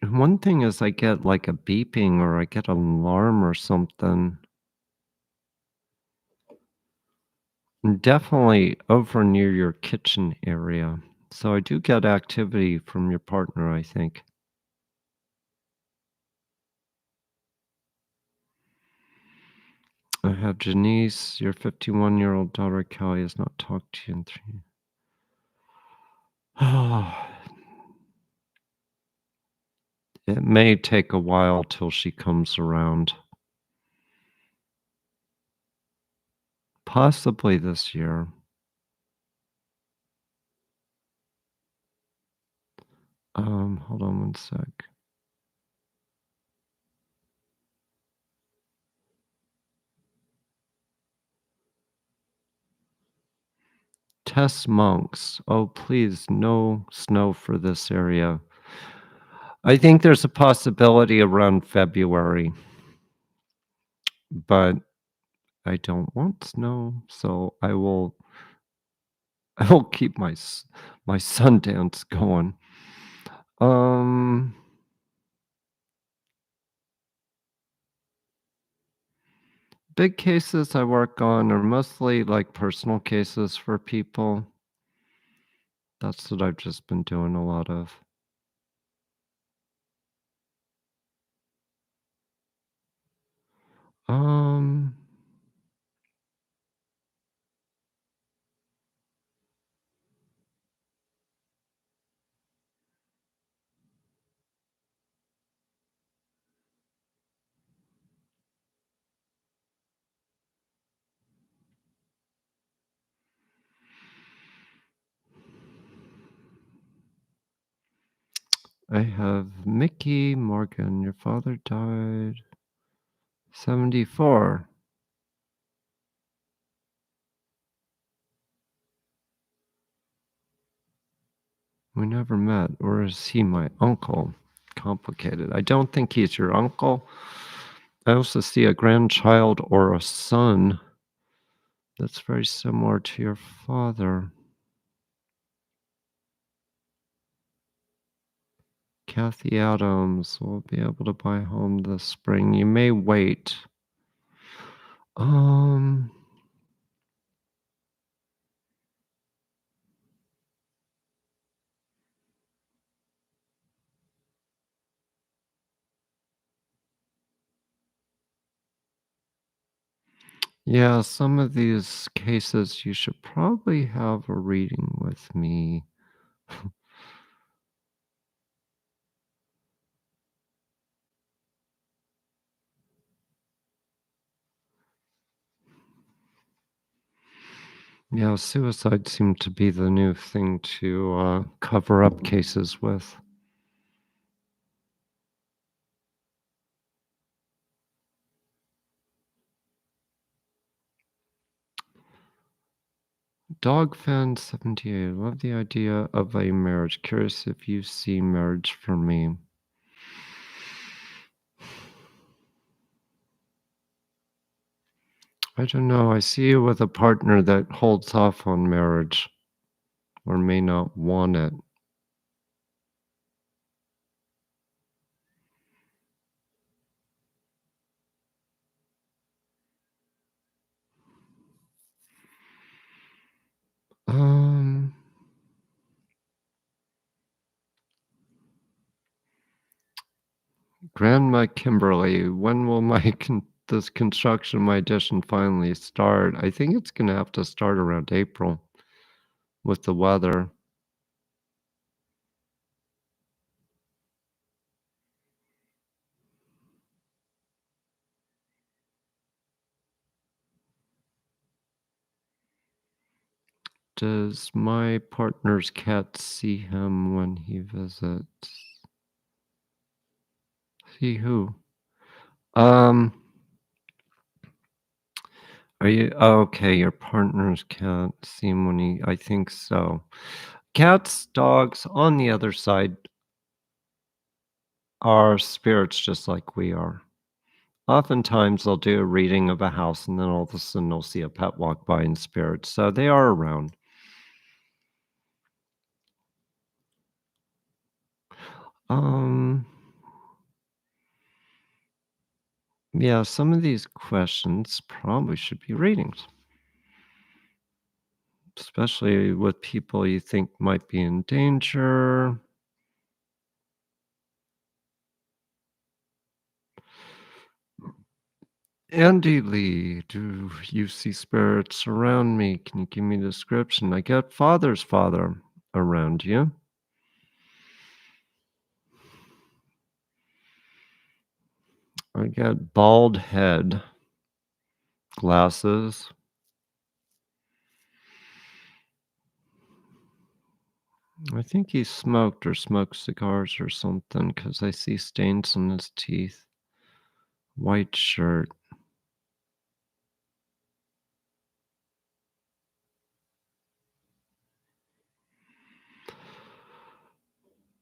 And one thing is I get like a beeping or I get an alarm or something. And definitely over near your kitchen area. So I do get activity from your partner, I think. I have Janice, your 51-year-old daughter Kelly has not talked to you in 3. It may take a while till she comes around. Possibly this year. Hold on one sec. Tess Monks. Oh, please, no snow for this area. I think there's a possibility around February, but I don't want snow, so I will keep my Sundance going. Um, big cases I work on are mostly like personal cases for people. That's what I've just been doing a lot of. Um, I have Mickey Morgan. Your father died 74. We never met. Or is he my uncle? Complicated. I don't think he's your uncle. I also see a grandchild or a son that's very similar to your father. Kathy Adams will be able to buy a home this spring. You may wait. Um, yeah, some of these cases you should probably have a reading with me. Yeah, suicide seemed to be the new thing to cover up cases with. Dog fan 78. Love the idea of a marriage. Curious if you see marriage for me. I don't know. I see you with a partner that holds off on marriage or may not want it. Um, Grandma Kimberly, when will this construction of my addition finally start? I think it's gonna have to start around April with the weather. Does my partner's cat see him when he visits? See who? Um, are you okay? Your partner's cat see him when he? I think so. Cats, dogs, on the other side, are spirits just like we are. Oftentimes, they'll do a reading of a house, and then all of a sudden, they'll see a pet walk by in spirit. So they are around. Um, yeah, some of these questions probably should be readings, especially with people you think might be in danger. Andy Lee, do you see spirits around me? Can you give me a description? I get father's father around you. I get bald head, glasses. I think he smoked or smoked cigars or something because I see stains on his teeth. White shirt.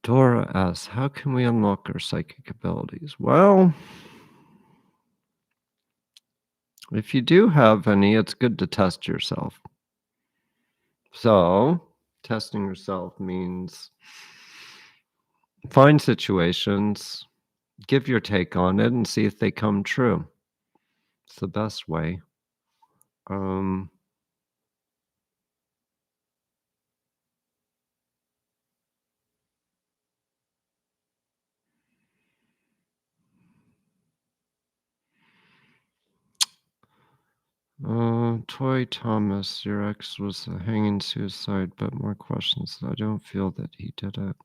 Dora asks, how can we unlock our psychic abilities? Well, if you do have any, it's good to test yourself. So, testing yourself means find situations, give your take on it, and see if they come true. It's the best way. Um, Toy Thomas, your ex was hanging suicide, but more questions. I don't feel that he did it.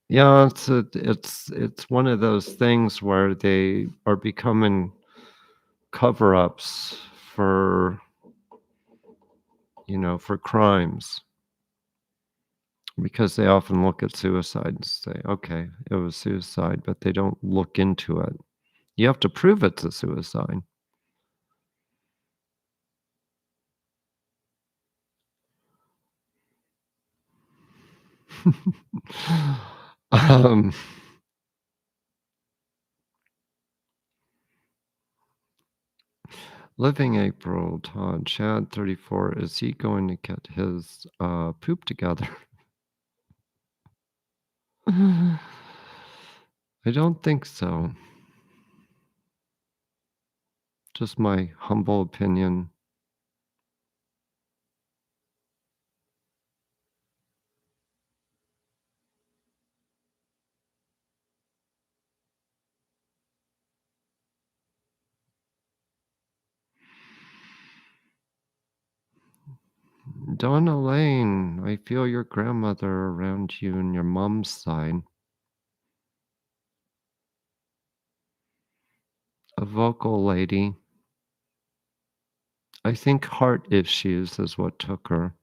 Yeah, it's one of those things where they are becoming cover-ups for, for crimes. because they often look at suicide and say, "Okay, it was suicide," but they don't look into it. You have to prove it's a suicide. Um, Living April, Todd, Chad, 34, is he going to get his, poop together? I don't think so. Just my humble opinion. Donna Lane, I feel your grandmother around you and your mom's side. A vocal lady. I think heart issues is what took her.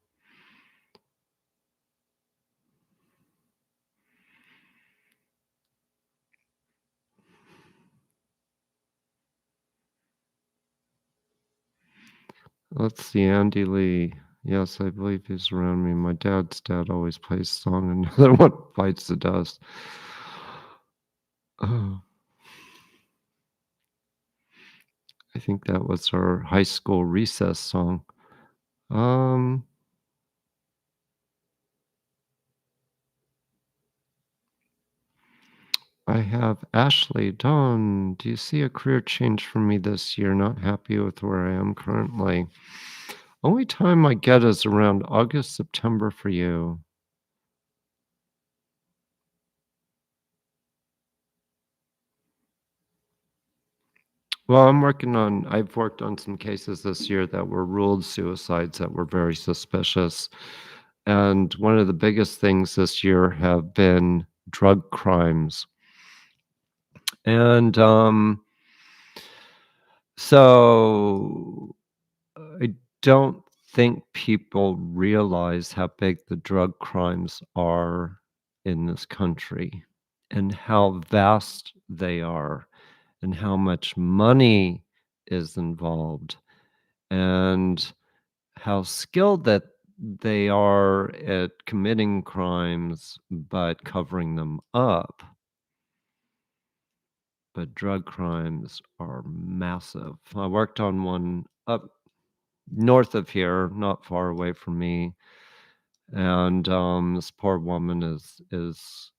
Let's see, Andy Lee. Yes, I believe he's around me. My dad's dad always plays a song, another one bites the dust. Oh, I think that was our high school recess song. Um, I have Ashley Dawn. Do you see a career change for me this year? Not happy with where I am currently. Only time I get is around August, September for you. Well, I've worked on some cases this year that were ruled suicides that were very suspicious. And one of the biggest things this year have been drug crimes. And so I don't think people realize how big the drug crimes are in this country and how vast they are and how much money is involved and how skilled that they are at committing crimes but covering them up. But drug crimes are massive. I worked on one up north of here, not far away from me, and this poor woman is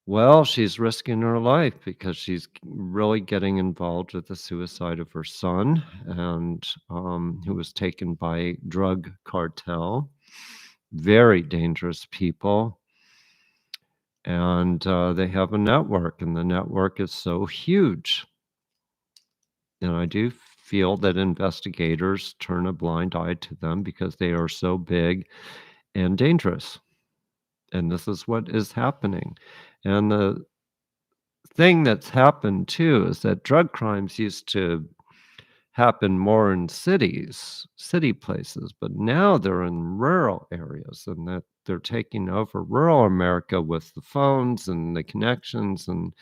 well, she's risking her life because she's really getting involved with the suicide of her son, and who was taken by drug cartel. Very dangerous people, and they have a network, and the network is so huge. And I do feel that investigators turn a blind eye to them because they are so big and dangerous. And this is what is happening. And the thing that's happened too is that drug crimes used to happen more in cities, city places, but now they're in rural areas and that they're taking over rural America with the phones and the connections and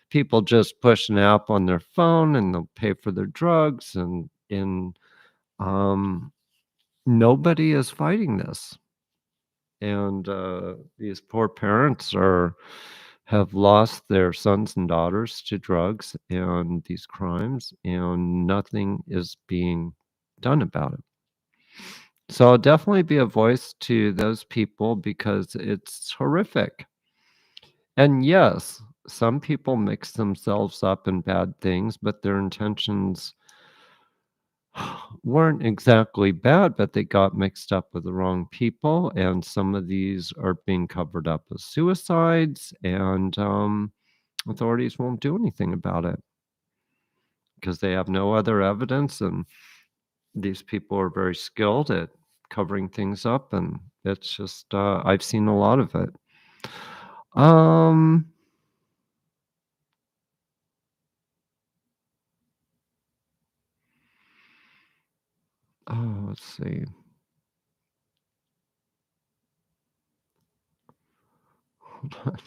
people just push an app on their phone and they'll pay for their drugs and um, nobody is fighting this. And these poor parents are have lost their sons and daughters to drugs and these crimes, and nothing is being done about it. So I'll definitely be a voice to those people because it's horrific. And yes, some people mix themselves up in bad things, but their intentions weren't exactly bad, but they got mixed up with the wrong people, and some of these are being covered up as suicides, and authorities won't do anything about it because they have no other evidence, and these people are very skilled at covering things up, and it's just I've seen a lot of it. Um, oh, let's see. Hold on.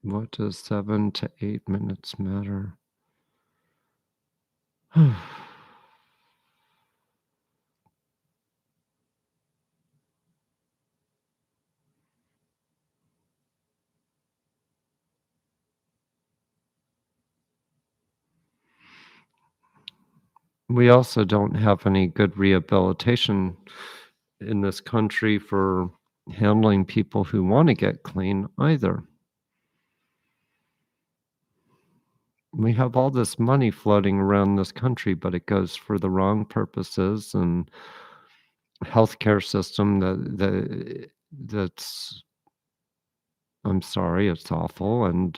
What does 7 to 8 minutes matter? We also don't have any good rehabilitation in this country for handling people who wanna get clean either. We have all this money floating around this country, but it goes for the wrong purposes, and healthcare system that's I'm sorry, it's awful, and,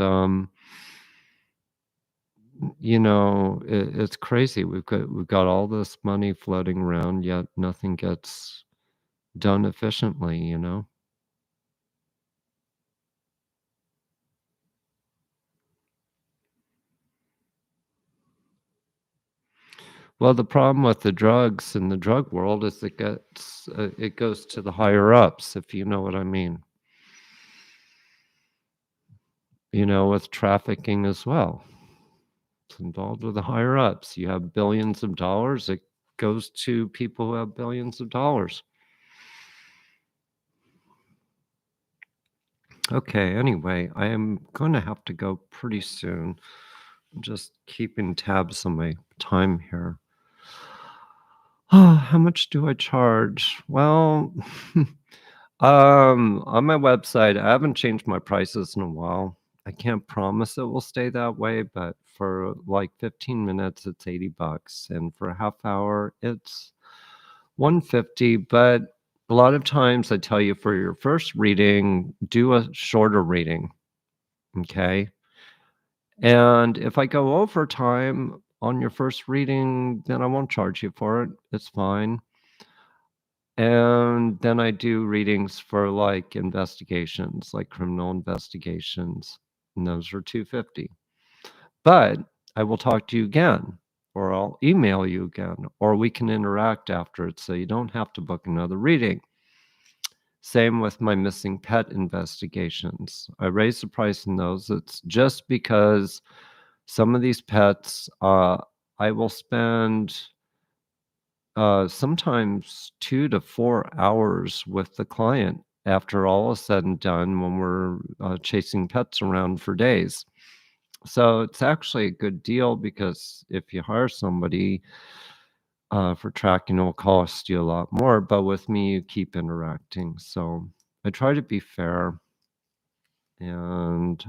it's crazy. We've got all this money floating around, yet nothing gets done efficiently, you know? Well, the problem with the drugs in the drug world is it goes to the higher ups, if you know what I mean. With trafficking as well. It's involved with the higher ups. You have billions of dollars, it goes to people who have billions of dollars. Okay, anyway, I am gonna have to go pretty soon. I'm just keeping tabs on my time here. How much do I charge? Well, on my website, I haven't changed my prices in a while. I can't promise it will stay that way, but for like 15 minutes, it's 80 bucks, and for a half hour, it's 150. But a lot of times I tell you for your first reading, do a shorter reading, okay? And if I go over time on your first reading, then I won't charge you for it. It's fine. And then I do readings for, like, investigations, like criminal investigations, and those are 250. But I will talk to you again, or I'll email you again, or we can interact after it so you don't have to book another reading. Same with my missing pet investigations. I raise the price in those. It's just because some of these pets, I will spend sometimes 2 to 4 hours with the client after all is said and done when we're, chasing pets around for days. So it's actually a good deal because if you hire somebody, for tracking, it'll cost you a lot more, but with me, you keep interacting. So I try to be fair and,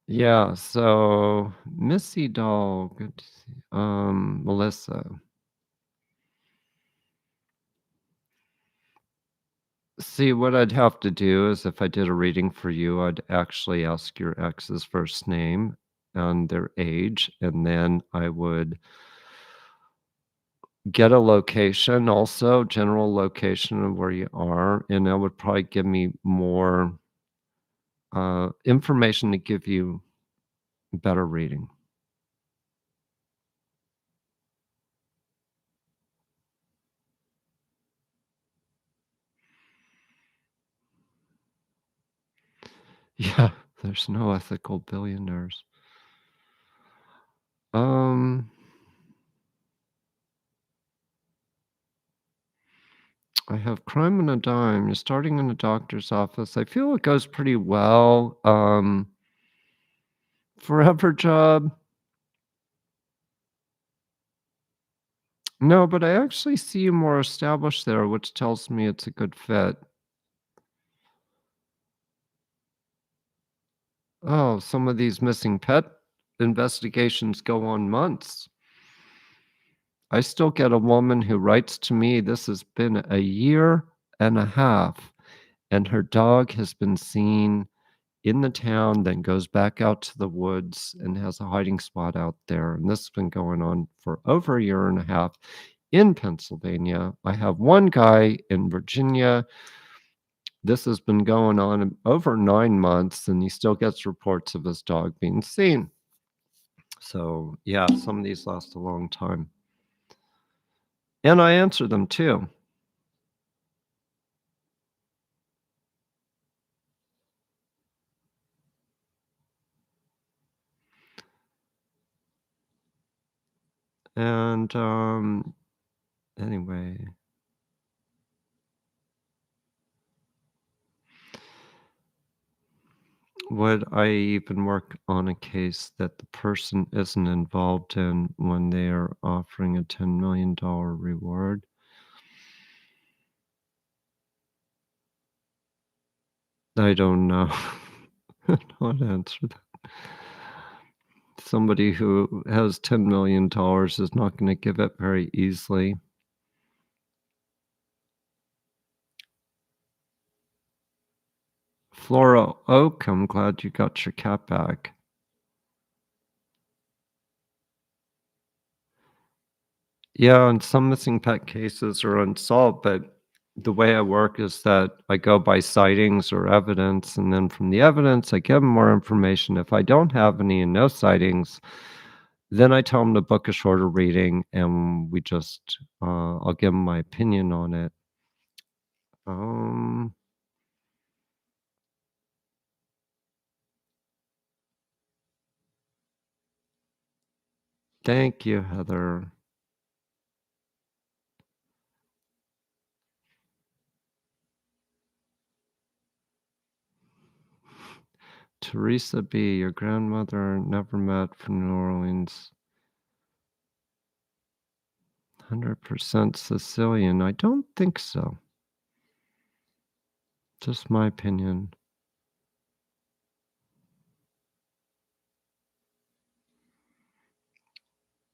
yeah, so Missy Doll, good to see Melissa. See, what I'd have to do is if I did a reading for you, I'd actually ask your ex's first name and their age, and then I would get a location also, general location of where you are, and that would probably give me more, information to give you better reading. Yeah, there's no ethical billionaires. Um, I have Crime on a Dime. You're starting in a doctor's office. I feel it goes pretty well. Forever Job. No, but I actually see you more established there, which tells me it's a good fit. Oh, some of these missing pet investigations go on months. I still get a woman who writes to me, this has been a year and a half, and her dog has been seen in the town, then goes back out to the woods and has a hiding spot out there, and this has been going on for over a year and a half in Pennsylvania. I have one guy in Virginia. This has been going on over 9 months, and he still gets reports of his dog being seen. So, yeah, some of these last a long time. And I answer them too. And, anyway, would I even work on a case that the person isn't involved in when they are offering a $10 million reward? I don't know. I don't know how to answer that. Somebody who has $10 million is not gonna give it very easily. Flora Oak, I'm glad you got your cat back. Yeah, and some missing pet cases are unsolved, but the way I work is that I go by sightings or evidence, and then from the evidence, I give them more information. If I don't have any and no sightings, then I tell them to book a shorter reading, and we just, I'll give them my opinion on it. Um, Thank you, Heather. Teresa B., your grandmother never met from New Orleans. 100% Sicilian. I don't think so. Just my opinion.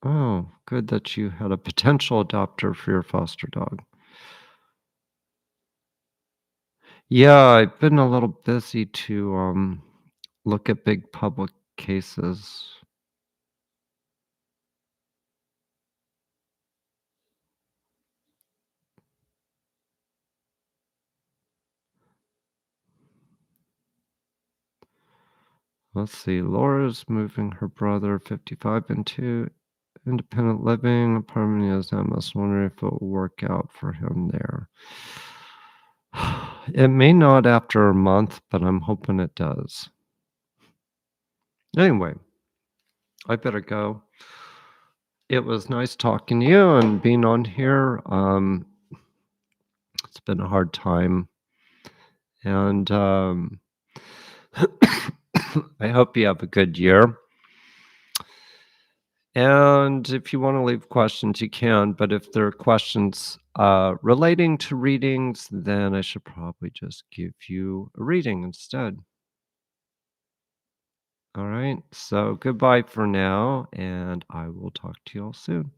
Oh, good that you had a potential adopter for your foster dog. Yeah, I've been a little busy to look at big public cases. Let's see. Laura's moving her brother, 55, into independent living apartment. As I must wonder if it will work out for him there. It may not after a month, but I'm hoping it does. Anyway, I better go. It was nice talking to you and being on here. It's been a hard time, and I hope you have a good year. And if you want to leave questions, you can. But if there are questions relating to readings, then I should probably just give you a reading instead. All right. So goodbye for now, and I will talk to you all soon.